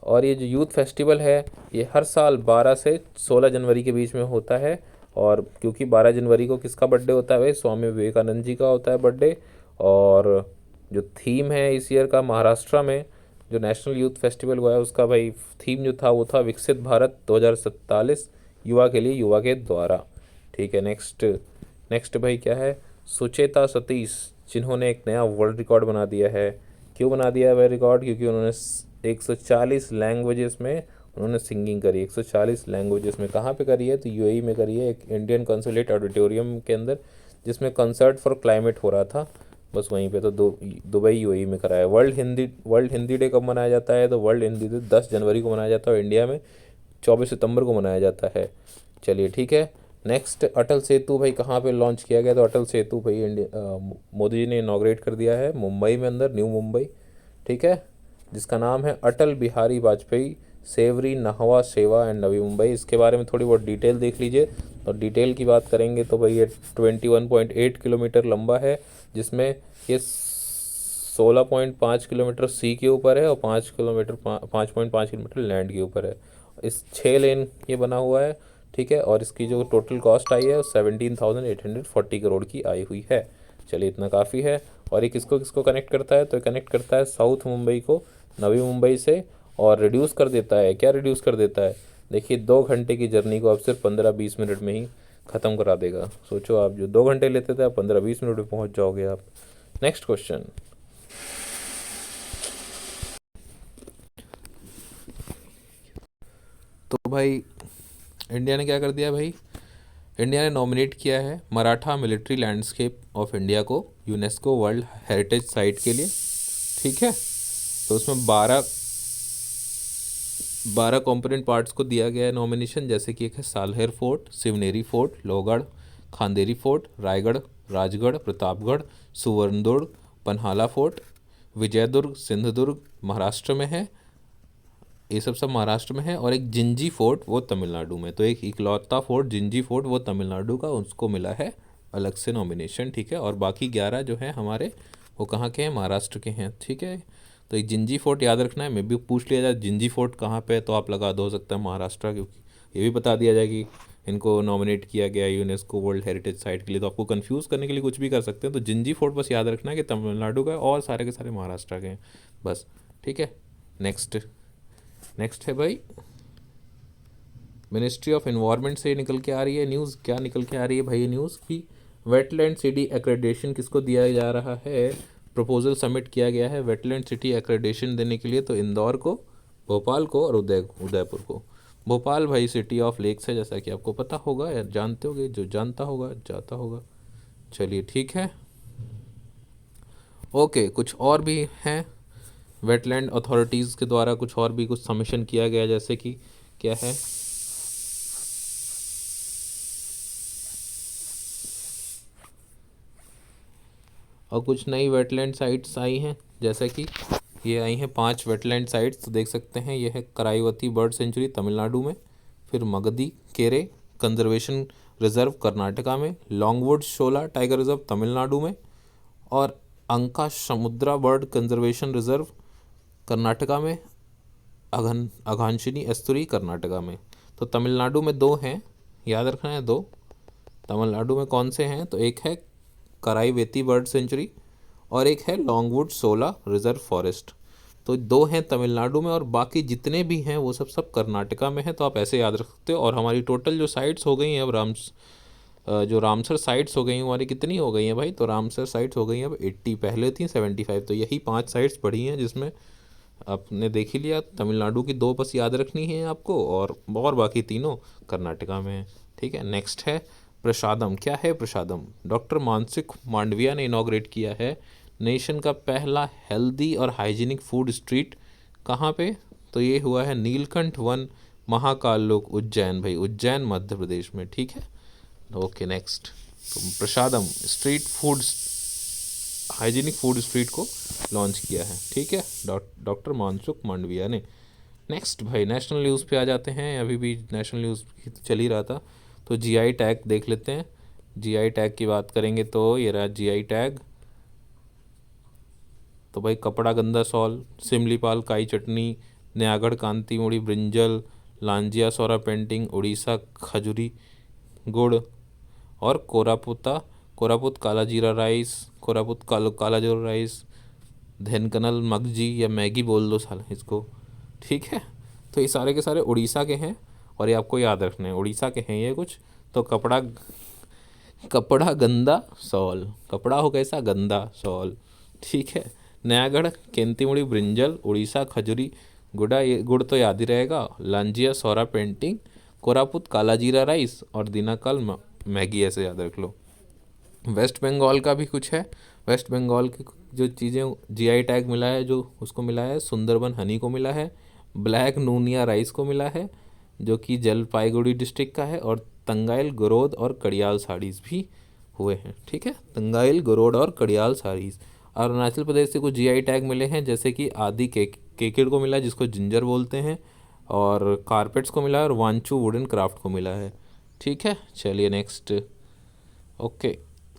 और ये जो यूथ फेस्टिवल है ये हर साल 12 से 16 जनवरी के बीच में होता है। और क्योंकि 12 जनवरी को किसका बर्थडे होता है भाई? स्वामी विवेकानंद जी का होता है बर्थडे। और जो थीम है इस ईयर का महाराष्ट्र में जो नेशनल यूथ फेस्टिवल हुआ है उसका भाई थीम जो था वो था विकसित भारत 2047 युवा के लिए युवा के द्वारा। ठीक है, नेक्स्ट। नेक्स्ट भाई क्या है? सुचेता सतीश, जिन्होंने एक नया वर्ल्ड रिकॉर्ड बना दिया है। क्यों बना दिया है वह रिकॉर्ड? क्योंकि उन्होंने 140 लैंग्वेजेस में उन्होंने सिंगिंग करी। 140 लैंग्वेजेस में कहाँ पे करी है? तो यूएई में करी है, एक इंडियन कंसुलेट ऑडिटोरियम के अंदर, जिसमें कंसर्ट फॉर क्लाइमेट हो रहा था, बस वहीं पे। तो दुबई यूएई में करा है। वर्ल्ड हिंदी डे कब मनाया जाता है? तो वर्ल्ड हिंदी डे 10 जनवरी को मनाया जाता है और इंडिया में 24 सितंबर को मनाया जाता है। चलिए ठीक है, नेक्स्ट। अटल सेतु भाई कहाँ पे लॉन्च किया गया? तो अटल सेतु भाई मोदी जी ने इनॉग्रेट कर दिया है मुंबई में अंदर, न्यू मुंबई। ठीक है, जिसका नाम है अटल बिहारी वाजपेयी सेवरी नहवा सेवा एंड नवी मुंबई। इसके बारे में थोड़ी बहुत डिटेल देख लीजिए। तो डिटेल की बात करेंगे तो भाई ये 21.8 किलोमीटर लंबा है, जिसमें ये 16.5 किलोमीटर सी के ऊपर है और 5.5 किलोमीटर लैंड के ऊपर है। इस 6 लेन ये बना हुआ है। ठीक है, और इसकी जो टोटल कॉस्ट आई है 17,840 करोड़ की आई हुई है। चलिए इतना काफ़ी है। और ये किसको किसको कनेक्ट करता है? तो कनेक्ट करता है साउथ मुंबई को नवी मुंबई से, और रिड्यूस कर देता है। क्या रिड्यूस कर देता है? देखिए 2 घंटे की जर्नी को आप सिर्फ 15-20 मिनट में ही ख़त्म करा देगा। सोचो, आप जो 2 घंटे लेते थे आप 15-20 मिनट में पहुंच जाओगे आप। Next question. तो भाई इंडिया ने क्या कर दिया भाई? इंडिया ने नॉमिनेट किया है Maratha military landscape of India को यूनेस्को वर्ल्ड हेरिटेज साइट के लिए। ठीक है, तो उसमें 12 कंपोनेंट पार्ट्स को दिया गया है नॉमिनेशन, जैसे कि एक है Salher fort, Shivneri fort, Lohagarh, Khanderi fort, Raigad, Rajgad, Pratapgad, Suvarnadurg, Panhala fort, Vijaydurg Sindhudurg Maharashtra में है। ये सब महाराष्ट्र में है। और एक जिंजी फोर्ट वो तमिलनाडु में। तो एक इकलौता फोर्ट जिंजी फोर्ट वो तमिलनाडु का, उसको मिला है अलग से नॉमिनेशन। ठीक है, और बाकी 11 जो हैं हमारे वो कहाँ के हैं? महाराष्ट्र के हैं। ठीक है, तो एक जिंजी फोर्ट याद रखना है। मे भी पूछ लिया जाए जिंजी फोर्ट कहाँ पे है तो आप लगा दो सकते हैं महाराष्ट्र, क्योंकि ये भी बता दिया जाए कि इनको नॉमिनेट किया गया यूनेस्को वर्ल्ड हेरिटेज साइट के लिए, तो आपको कंफ्यूज करने के लिए कुछ भी कर सकते हैं। तो जिंजी फोर्ट बस याद रखना है कि तमिलनाडु का है और सारे के सारे महाराष्ट्र के हैं बस। ठीक है, नेक्स्ट। नेक्स्ट है भाई, मिनिस्ट्री ऑफ इन्वायरमेंट से निकल के आ रही है न्यूज़। क्या निकल के आ रही है भाई ये न्यूज़ की? वेटलैंड सिटी एक्रेडिटेशन किसको दिया जा रहा है? प्रपोजल सबमिट किया गया है वेटलैंड सिटी एक्रेडिटेशन देने के लिए, तो इंदौर को, भोपाल को और उदयपुर को। भोपाल भाई सिटी ऑफ लेक्स है, जैसा कि आपको पता होगा या जानते होगे, जो जानता होगा जाता होगा। चलिए ठीक है, ओके। कुछ और भी हैं वेटलैंड अथॉरिटीज़ के द्वारा, कुछ और भी कुछ सबमिशन किया गया, जैसे कि क्या है? और कुछ नई वेटलैंड साइट्स आई हैं, जैसे कि ये आई हैं 5 वेटलैंड साइट्स, तो देख सकते हैं ये है कराईवती बर्ड सेंचुरी तमिलनाडु में, फिर मगधी केरे कंजर्वेशन रिजर्व कर्नाटका में, लॉन्गवुड शोला टाइगर रिजर्व तमिलनाडु में, और अंका समुद्रा बर्ड कंजर्वेशन रिजर्व कर्नाटका में, अघांशिनी एस्तुरी कर्नाटका में। तो तमिलनाडु में 2 हैं, याद रखना है 2। तमिलनाडु में कौन से हैं, तो एक है कराईवेती बर्ड सेंचुरी और एक है लॉन्गवुड सोला रिजर्व फॉरेस्ट। तो 2 हैं तमिलनाडु में और बाकी जितने भी हैं वो सब सब कर्नाटका में हैं। तो आप ऐसे याद रख सकते हो। और हमारी टोटल जो साइट्स हो गई हैं अब जो रामसर साइट्स हो गई हैं हमारी कितनी हो गई हैं भाई, तो रामसर साइट्स हो गई हैं अब 80, पहले थी 75। तो यही 5 साइट्स पड़ी हैं जिसमें आपने देख ही लिया। तमिलनाडु की 2 बस याद रखनी है आपको, और बाकी तीनों कर्नाटका में है। ठीक है, नेक्स्ट है प्रसादम। क्या है प्रसादम? डॉक्टर मानसिक मांडविया ने इनॉग्रेट किया है नेशन का पहला हेल्दी और हाइजीनिक फूड स्ट्रीट। कहाँ पे? तो ये हुआ है नीलकंठ वन महाकाल लोक उज्जैन, भाई उज्जैन मध्य प्रदेश में। ठीक है, ओके नेक्स्ट। तो Prasadam street food hygienic food street को लॉन्च किया है। ठीक है, डॉक्टर मानसुख मांडविया ने। नेक्स्ट भाई नेशनल न्यूज़ पे आ जाते हैं, अभी भी नेशनल न्यूज़ चल ही रहा था। तो जीआई टैग देख लेते हैं। जीआई टैग की बात करेंगे तो ये रहा जीआई टैग। तो भाई कपड़ा गंदा सॉल, सिमलीपाल काई चटनी, नयागढ़ कांती मुड़ी ब्रिंजल, लांजिया सोरा पेंटिंग, उड़ीसा खजूरी गुड़, और कोरापुत काला जीरा राइस, कोरापुत काला जीरा राइस, धनकनल मगजी या मैगी बोल दो साल इसको। ठीक है, तो ये सारे के सारे उड़ीसा के हैं और ये आपको याद रखने हैं, उड़ीसा के हैं ये कुछ। तो कपड़ा कपड़ा गंदा सॉल, कपड़ा हो कैसा गंदा सॉल। ठीक है, नयागढ़ केंतीमुड़ी ब्रिंजल, उड़ीसा खजूरी गुड़ा, ये गुड़ तो याद ही रहेगा, लांजिया सोरा पेंटिंग, कोरापुत काला जीरा राइस और दिनाकाल मैगी, ऐसे याद रख लो। वेस्ट बंगाल का भी कुछ है। वेस्ट बंगाल की जो चीज़ें जीआई टैग मिला है, जो उसको मिला है सुंदरबन हनी को मिला है, ब्लैक नूनिया राइस को मिला है जो कि जलपाईगुड़ी डिस्ट्रिक्ट का है, और तंगाइल गोरोद और कड़ियाल साड़ीज़ भी हुए हैं। ठीक है, तंगाइल गोरोड और कड़ियाल साड़ीज़। अरुणाचल प्रदेश से कुछ जीआई टैग मिले हैं, जैसे कि आदि केकिड़ को मिला है जिसको जिंजर बोलते हैं, और कारपेट्स को मिला है, और वांचू वुडन क्राफ्ट को मिला है। ठीक है, चलिए नेक्स्ट। ओके,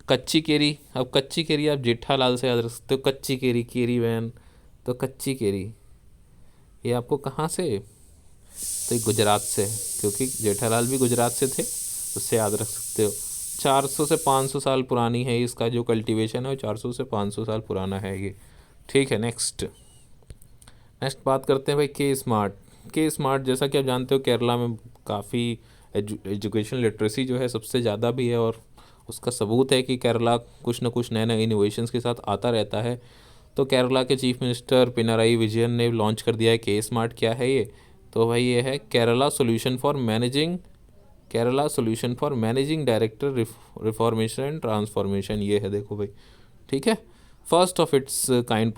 कच्ची केरी। अब कच्ची केरी आप जेठालाल से याद रख सकते हो। कच्ची केरी, केरी वैन। तो कच्ची केरी ये आपको कहाँ से? तो ये गुजरात से, क्योंकि जेठालाल भी गुजरात से थे, उससे याद रख सकते हो। 400 से 500 साल पुरानी है इसका जो कल्टीवेशन है, वो 400 से 500 साल पुराना है ये। ठीक है, नेक्स्ट बात करते हैं भाई के स्मार्ट। के स्मार्ट जैसा कि आप जानते हो केरला में काफ़ी एजुकेशन लिटरेसी जो है सबसे ज़्यादा भी है, और उसका सबूत है कि केरला कुछ ना कुछ नए नए इनोवेशंस के साथ आता रहता है। तो केरला के चीफ मिनिस्टर पिनाराई विजयन ने लॉन्च कर दिया है के स्मार्ट। क्या है ये? तो भाई ये है Kerala solution for managing director reformation and transformation, ये है देखो भाई। ठीक है, first of its kind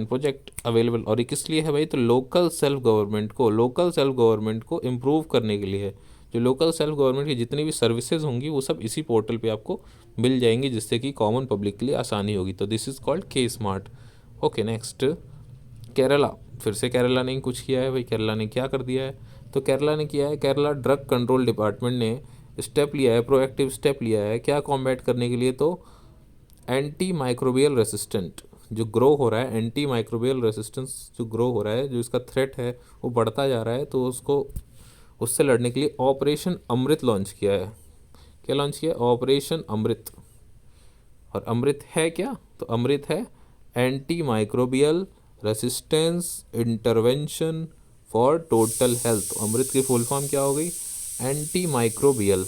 project available. और ये किस लिए है भाई? तो लोकल सेल्फ गवर्नमेंट को इम्प्रूव करने के लिए है। जो लोकल सेल्फ गवर्नमेंट की जितनी भी सर्विसेज होंगी वो सब इसी पोर्टल पे आपको मिल जाएंगी, जिससे कि कॉमन पब्लिक के लिए आसानी होगी। तो दिस इज़ कॉल्ड के स्मार्ट। Okay next, Kerala. फिर से केरला ने कुछ किया है भाई। केरला ने क्या कर दिया है? तो केरला ने किया है, केरला ड्रग कंट्रोल डिपार्टमेंट ने प्रोएक्टिव स्टेप लिया है। क्या कॉम्बैट करने के लिए? तो एंटी माइक्रोबियल रेसिस्टेंट जो ग्रो हो रहा है, एंटी माइक्रोबियल रेसिस्टेंस जो ग्रो हो रहा है, जो इसका थ्रेट है वो बढ़ता जा रहा है, तो उससे लड़ने के लिए ऑपरेशन अमृत लॉन्च किया है। क्या लॉन्च किया? ऑपरेशन अमृत। और अमृत है क्या? तो अमृत है anti microbial resistance intervention for total health. Amrit की फुल फॉर्म क्या हो गई? एंटी माइक्रोबियल,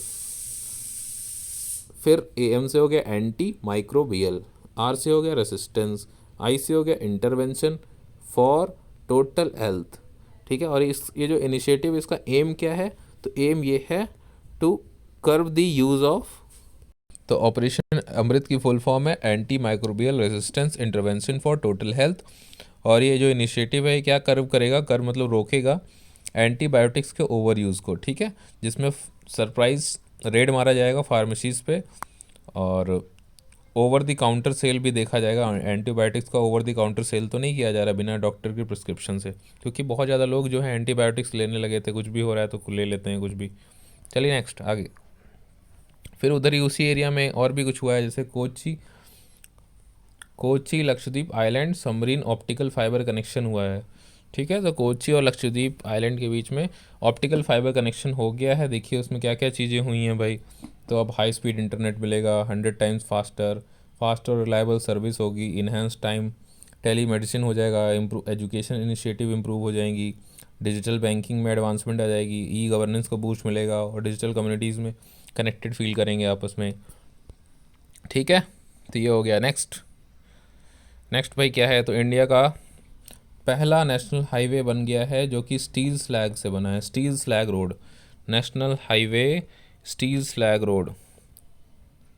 फिर एम से हो गया एंटी माइक्रोबियल, आर से हो गया रेसिस्टेंस, आई से हो गया इंटरवेंशन फॉर टोटल हेल्थ। ठीक है, और ये जो इनिशिएटिव इसका एम क्या है? तो एम ये है to curb the use of. तो ऑपरेशन अमृत की फुल फॉर्म है anti microbial resistance intervention for total health. और ये जो इनिशिएटिव है क्या कर्व करेगा? कर्व मतलब रोकेगा एंटीबायोटिक्स के ओवर यूज़ को। ठीक है, जिसमें सरप्राइज रेड मारा जाएगा फार्मेसीज़ पे, और ओवर द काउंटर सेल भी देखा जाएगा। एंटीबायोटिक्स का ओवर द काउंटर सेल तो नहीं किया जा रहा बिना डॉक्टर की प्रिस्क्रिप्शन से, क्योंकि बहुत ज़्यादा लोग जो है एंटीबायोटिक्स लेने लगे थे, कुछ भी हो रहा है तो ले लेते हैं कुछ भी। चलिए नेक्स्ट आगे। फिर उधर ही उसी एरिया में और भी कुछ हुआ है, जैसे Kochi Kochi Lakshadweep island submarine optical fibre connection हुआ है। ठीक है, तो कोची और लक्षद्वीप आइलैंड के बीच में ऑप्टिकल फाइबर कनेक्शन हो गया है। देखिए उसमें क्या क्या चीज़ें हुई हैं भाई। तो अब हाई स्पीड इंटरनेट मिलेगा, 100 टाइम्स फास्टर, फास्ट और रिलायबल सर्विस होगी, इन्हेंस टाइम टेली मेडिसिन हो जाएगा, इम्प्रूव एजुकेशन इनिशिएटिव इम्प्रूव हो जाएंगी, डिजिटल बैंकिंग में एडवांसमेंट आ जाएगी, ई गवर्नेंस को बूस्ट मिलेगा और डिजिटल कम्युनिटीज़ में कनेक्टेड फील करेंगे आपस में। ठीक है, तो ये हो गया। नेक्स्ट नेक्स्ट भाई क्या है, तो इंडिया का पहला नेशनल हाईवे बन गया है जो कि स्टील स्लैग से बना है। Steel slag road, national highway steel slag road.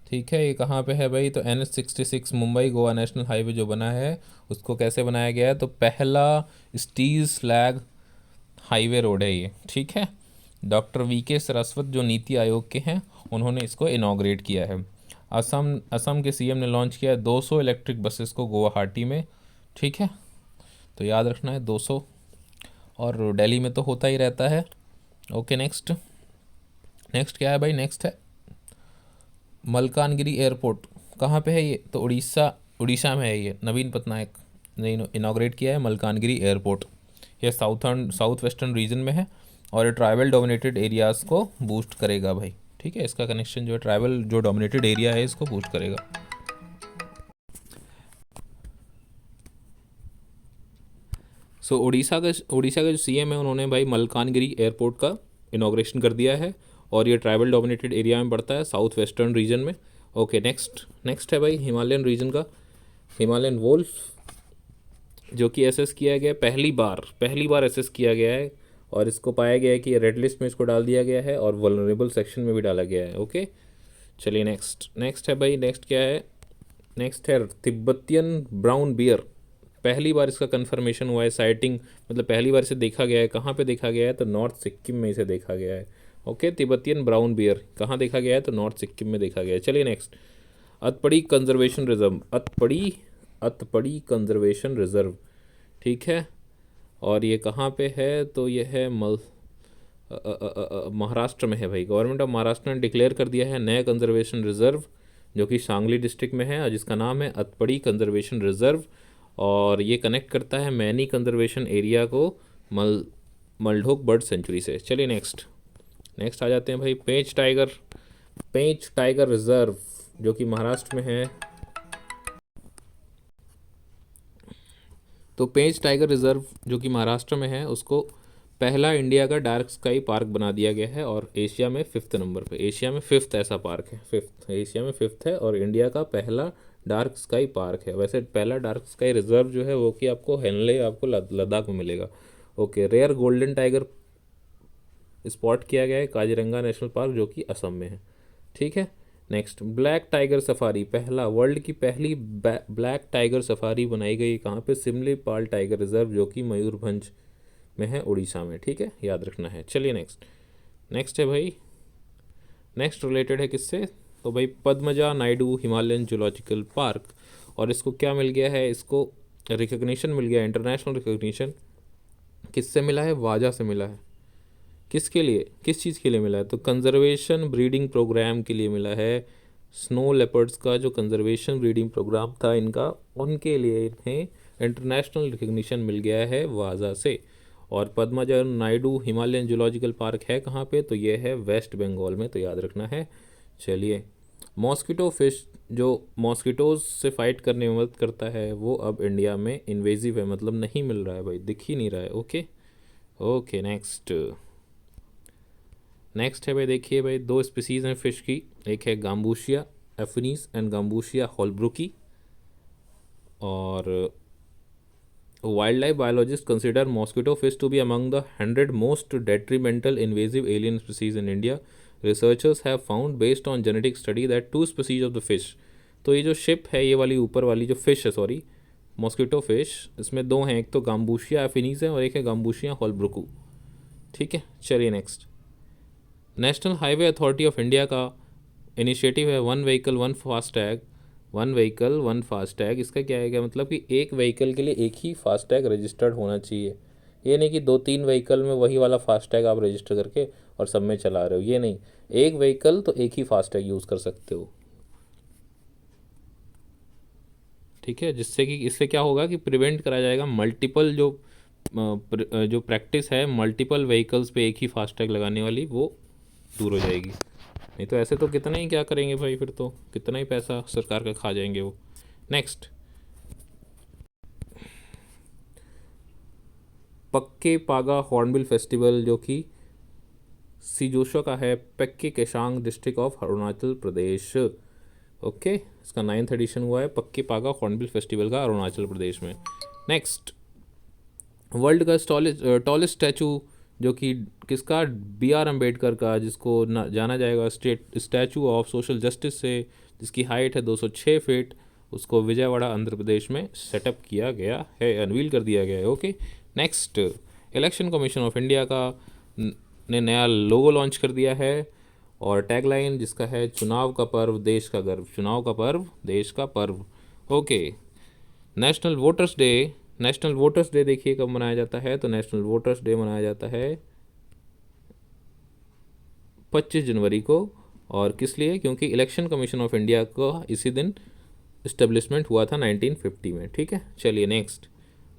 ठीक है, ये कहाँ पे है भाई, तो NH-66 Mumbai Goa national highway जो बना है उसको कैसे बनाया गया है, तो पहला स्टील स्लैग हाईवे रोड है ये। ठीक है, डॉक्टर VK सरस्वत जो नीति आयोग के हैं उन्होंने इसको इनॉग्रेट किया है। असम के CM ने लॉन्च किया है 200 इलेक्ट्रिक बसेस को गुवाहाटी में। ठीक है, तो याद रखना है 200, और दिल्ली में तो होता ही रहता है। ओके नेक्स्ट नेक्स्ट क्या है भाई, नेक्स्ट है मलकानगिरी एयरपोर्ट। कहाँ पे है ये, तो उड़ीसा में है ये। नवीन पटनायक ने इनॉग्रेट किया है मलकानगिरी एयरपोर्ट। ये साउथ वेस्टर्न रीजन में है और ये ट्राइबल डोमिनेटेड एरियाज़ को बूस्ट करेगा भाई। ठीक है, इसका कनेक्शन जो है ट्राइबल जो डोमिनेटेड एरिया है इसको बूस्ट करेगा। सो उड़ीसा का जो CM है उन्होंने भाई मलकानगिरी एयरपोर्ट का इनॉग्रेशन कर दिया है और ये ट्राइबल डोमिनेटेड एरिया में पड़ता है, साउथ वेस्टर्न रीजन में। ओके नेक्स्ट है भाई हिमालयन रीजन का हिमालयन वोल्फ, जो कि एसेस किया गया पहली बार एसेस किया गया है और इसको पाया गया है कि रेड लिस्ट में इसको डाल दिया गया है और वल्नरेबल सेक्शन में भी डाला गया है। ओके चलिए नेक्स्ट है भाई, नेक्स्ट क्या है, नेक्स्ट है तिब्बतियन ब्राउन बियर। पहली बार इसका कंफर्मेशन हुआ है, साइटिंग मतलब पहली बार इसे देखा गया है। कहाँ पे देखा गया है, तो नॉर्थ सिक्किम में इसे देखा गया है। ओके, तिब्बतियन ब्राउन बियर कहाँ देखा गया है, तो नॉर्थ सिक्किम में देखा गया है। चलिए next, Atpadi conservation reserve, Atpadi conservation reserve. ठीक है, और ये कहाँ पे है, तो ये है महाराष्ट्र में है भाई। गवर्नमेंट ऑफ महाराष्ट्र ने डिक्लेयर कर दिया है नया कंजर्वेशन रिजर्व जो कि सांगली डिस्ट्रिक्ट में है और जिसका नाम है अतपड़ी कंजर्वेशन रिजर्व, और ये कनेक्ट करता है मैनी कंजर्वेशन एरिया को मलढोक बर्ड सेंचुरी से। चलिए नेक्स्ट आ जाते हैं भाई, पेंच टाइगर रिजर्व जो कि महाराष्ट्र में है। तो पेंच टाइगर रिजर्व जो कि महाराष्ट्र में है उसको पहला इंडिया का डार्क स्काई पार्क बना दिया गया है और एशिया में 5th नंबर पे, एशिया में 5th ऐसा पार्क है, एशिया में 5th है और इंडिया का पहला डार्क स्काई पार्क है। वैसे पहला डार्क स्काई रिजर्व जो है वो कि आपको हेनले आपको लद्दाख में मिलेगा। Okay, rare golden tiger spot किया गया है काजीरंगा नेशनल पार्क जो कि असम में है। ठीक है, next black tiger safari, world की पहली ब्लैक टाइगर सफारी बनाई गई कहाँ पे, सिमलीपाल टाइगर रिजर्व जो कि मयूरभंज में है उड़ीसा में। ठीक है, याद रखना है। चलिए नेक्स्ट है भाई, नेक्स्ट रिलेटेड है किससे, तो भाई Padmaja Naidu Himalayan zoological park, और इसको क्या मिल गया है, इसको रिकग्निशन मिल गया है, इंटरनेशनल रिकग्निशन। किससे मिला है, वाजा से मिला है। किसके लिए, किस चीज़ के लिए मिला है, तो कंजर्वेशन ब्रीडिंग प्रोग्राम के लिए मिला है। स्नो लेपर्ड्स का जो कंजर्वेशन ब्रीडिंग प्रोग्राम था इनका, उनके लिए इन्हें इंटरनेशनल रिकग्निशन मिल गया है वाजा से। और Padmaja Naidu Himalayan zoological park है कहाँ पे, तो ये है वेस्ट बंगाल में, तो याद रखना है। चलिए, मॉस्किटो फिश जो मॉस्किटोज से फाइट करने में मदद करता है वो अब इंडिया में इन्वेजिव है, मतलब नहीं मिल रहा है भाई, दिख ही नहीं रहा है। ओके नेक्स्ट है भाई, देखिए भाई 2 स्पीसीज़ हैं फ़िश की, एक है गाम्बूशिया एफिनीस एंड गाम्बूशिया होलब्रुकी। और wildlife biologist consider mosquito fish to be among the 100 most detrimental invasive alien species in India. Researchers have found based on genetic study that 2 species of the fish. तो ये जो शिप है, ये वाली ऊपर वाली जो फिश है, सॉरी मॉस्किटो फिश, इसमें 2 हैं, एक तो गाम्बूशिया एफिनीस है और एक है गाम्बूशिया होलब्रुकू। ठीक है, चलिए national highway authority of India का इनिशिएटिव है one vehicle one FASTag, one vehicle one FASTag, इसका क्या है, क्या मतलब कि एक व्हीकल के लिए एक ही फास्टैग रजिस्टर्ड होना चाहिए। ये नहीं कि दो तीन व्हीकल में वही वाला फास्टैग आप रजिस्टर करके और सब में चला रहे हो, ये नहीं। एक व्हीकल तो एक ही फास्टैग यूज़ कर सकते हो। ठीक है, जिससे कि इससे क्या होगा कि प्रिवेंट करा जाएगा मल्टीपल जो प्रैक्टिस है मल्टीपल व्हीकल्स पे एक ही फास्टैग लगाने वाली, वो दूर हो जाएगी। नहीं तो ऐसे तो कितना ही क्या करेंगे भाई, फिर तो कितना ही पैसा सरकार का खा जाएंगे वो। नेक्स्ट, पक्के पागा हॉर्नबिल फेस्टिवल, जो कि सीजोशो का है, Pakke Kessang district of Arunachal Pradesh. Okay, इसका 9th एडिशन हुआ है पक्के पागा हॉर्नबिल फेस्टिवल का अरुणाचल प्रदेश में। नेक्स्ट, वर्ल्ड का टॉलेस्ट स्टैचू, जो कि किसका, बी आर अम्बेडकर का, जिसको जाना जाएगा स्टैचू ऑफ सोशल जस्टिस से, जिसकी हाइट है 206 फीट, उसको विजयवाड़ा आंध्र प्रदेश में सेटअप किया गया है, अनवील कर दिया गया है। Okay, next, election commission of India का ने नया लोगो लॉन्च कर दिया है, और टैगलाइन जिसका है चुनाव का पर्व देश का गर्व, चुनाव का पर्व देश का पर्व। Okay, national voters day, national voters day देखिए कब मनाया जाता है, तो नेशनल वोटर्स डे मनाया जाता है 25 जनवरी को। और किस लिए, क्योंकि इलेक्शन कमीशन ऑफ इंडिया का इसी दिन इस्टेब्लिशमेंट हुआ था 1950 में। ठीक है, चलिए नेक्स्ट,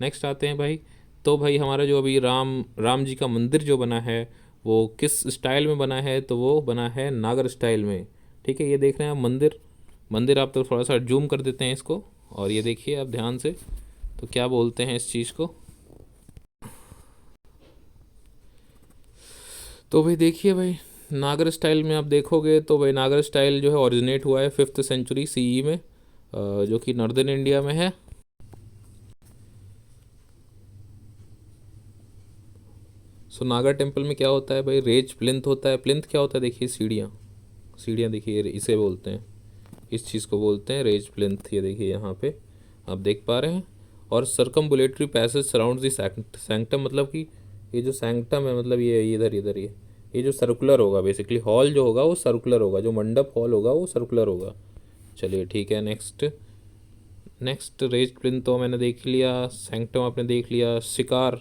नेक्स्ट आते हैं भाई। तो भाई हमारा जो अभी राम जी का मंदिर जो बना है, वो किस स्टाइल में बना है, तो वो बना है नागर स्टाइल में। ठीक है, ये देख रहे हैं आप मंदिर, मंदिर आप तो थोड़ा सा जूम कर देते हैं इसको, और ये देखिए आप ध्यान से, तो क्या बोलते हैं इस चीज़ को। तो भाई देखिए भाई, नागर स्टाइल में आप देखोगे तो भाई नागर स्टाइल जो है ओरिजिनेट हुआ है 5th सेंचुरी सीई में, जो कि नॉर्दर्न इंडिया में है। सो नागा टेम्पल में क्या होता है भाई, रेज प्लिंथ होता है। प्लिंथ क्या होता है, देखिए सीढ़ियाँ, सीढ़ियाँ देखिए, इसे बोलते हैं, इस चीज़ को बोलते हैं रेज प्लिंथ। ये देखिए यहाँ पे आप देख पा रहे हैं। और सर्कम्बुलेटरी पैसेज सराउंड दी सैंक्टम, मतलब कि ये जो सैंक्टम है, मतलब ये इधर इधर ये जो सर्कुलर होगा, बेसिकली हॉल जो होगा वो सर्कुलर होगा, जो मंडप हॉल होगा वो सर्कुलर होगा। चलिए ठीक है, नेक्स्ट, नेक्स्ट रेज प्लिंथ तो मैंने देख लिया, सैंक्टम आपने देख लिया। शिकार,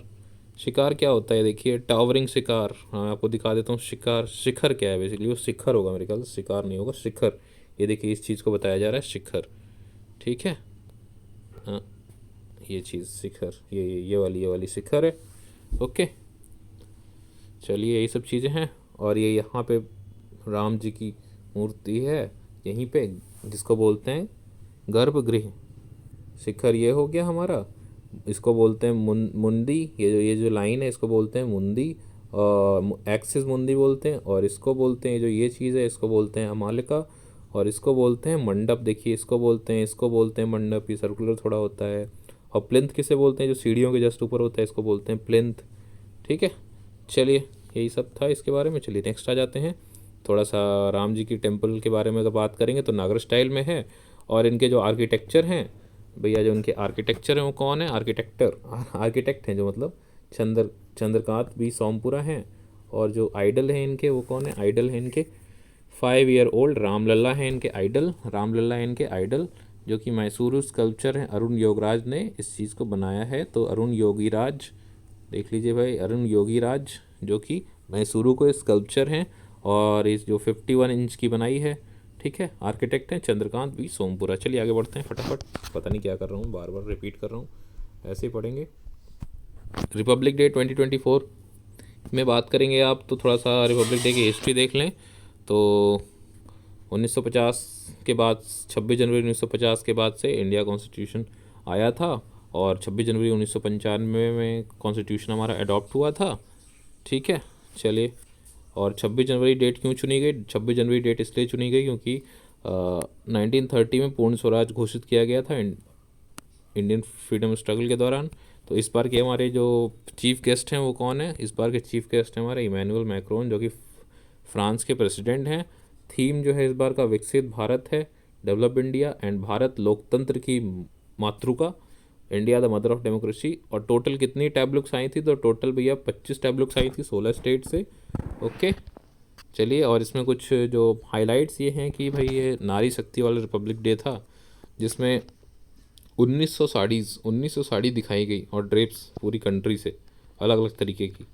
शिकार क्या होता है, देखिए टावरिंग शिकार, हाँ आपको दिखा देता हूँ। शिकार, शिखर क्या है, बेसिकली वो शिखर होगा मेरे ख्याल से, शिकार नहीं होगा, शिखर। ये देखिए इस चीज़ को बताया जा रहा है शिखर। ठीक है, हाँ ये चीज़ शिखर, ये वाली शिखर है। ओके, चलिए यही सब चीज़ें हैं। और ये यहाँ पे राम जी की मूर्ति है यहीं पे, जिसको बोलते हैं गर्भगृह। शिखर ये हो गया हमारा, इसको बोलते हैं मुंदी, ये जो लाइन है इसको बोलते हैं मुंदी, और एक्सिस मुंदी बोलते हैं। और इसको बोलते हैं, जो ये चीज़ है इसको बोलते हैं अमालिका, और इसको बोलते हैं मंडप। देखिए इसको बोलते हैं मंडप, ये सर्कुलर थोड़ा होता है। और प्लिंथ किसे बोलते हैं, जो सीढ़ियों के जस्ट ऊपर होता है, इसको बोलते हैं प्लिंथ। ठीक है, चलिए यही सब था इसके बारे में। चलिए नेक्स्ट आ जाते हैं, थोड़ा सा राम जी की टेम्पल के बारे में अगर बात करेंगे तो नागर स्टाइल में है। और इनके जो आर्किटेक्चर हैं भैया, जो उनके आर्किटेक्चर हैं वो कौन है, आर्किटेक्ट हैं जो, मतलब चंद्रकांत बी सोमपुरा हैं। और जो आइडल हैं इनके वो कौन है, आइडल हैं इनके 5 ईयर ओल्ड रामलला हैं इनके आइडल, रामलला हैं इनके आइडल, जो कि मैसूरू स्कल्पचर हैं। अरुण योगराज ने इस चीज़ को बनाया है, तो अरुण योगीराज देख लीजिए भाई, अरुण योगीराज, जो कि मैसूरू को स्कल्पचर हैं, और इस जो 51 इंच की बनाई है। ठीक है, आर्किटेक्ट हैं चंद्रकांत बी सोमपुरा। चलिए आगे बढ़ते हैं फटाफट, पता नहीं क्या कर रहा हूँ, बार बार रिपीट कर रहा हूँ, ऐसे ही पढ़ेंगे। रिपब्लिक डे 2024 में बात करेंगे आप, तो थोड़ा सा रिपब्लिक डे की हिस्ट्री देख लें। तो 1950 के बाद, 26 जनवरी 1950 के बाद से इंडिया कॉन्स्टिट्यूशन आया था, और 26 जनवरी 1995 में कॉन्स्टिट्यूशन हमारा अडॉप्ट हुआ था। ठीक है, चलिए। और 26 जनवरी डेट क्यों चुनी गई, 26 जनवरी डेट इसलिए चुनी गई क्योंकि 1930 में पूर्ण स्वराज घोषित किया गया था इंडियन फ्रीडम स्ट्रगल के दौरान। तो इस बार के हमारे जो चीफ गेस्ट हैं वो कौन है, इस बार के चीफ गेस्ट हैं हमारे इमैनुअल मैक्रोन, जो कि फ्रांस के प्रेसिडेंट हैं। थीम जो है इस बार का विकसित भारत है, डेवलप इंडिया, एंड भारत लोकतंत्र की मातृका, India the mother of democracy. और टोटल कितनी टैब बुक्स आई थी, तो टोटल भैया 25 टैब बुक्स आई थी 16 स्टेट से। ओके, चलिए। और इसमें कुछ जो हाइलाइट्स ये हैं कि भाई ये नारी शक्ति वाला रिपब्लिक डे था, जिसमें 1900 साड़ी दिखाई गई और ड्रेप्स पूरी कंट्री से अलग अलग तरीके की।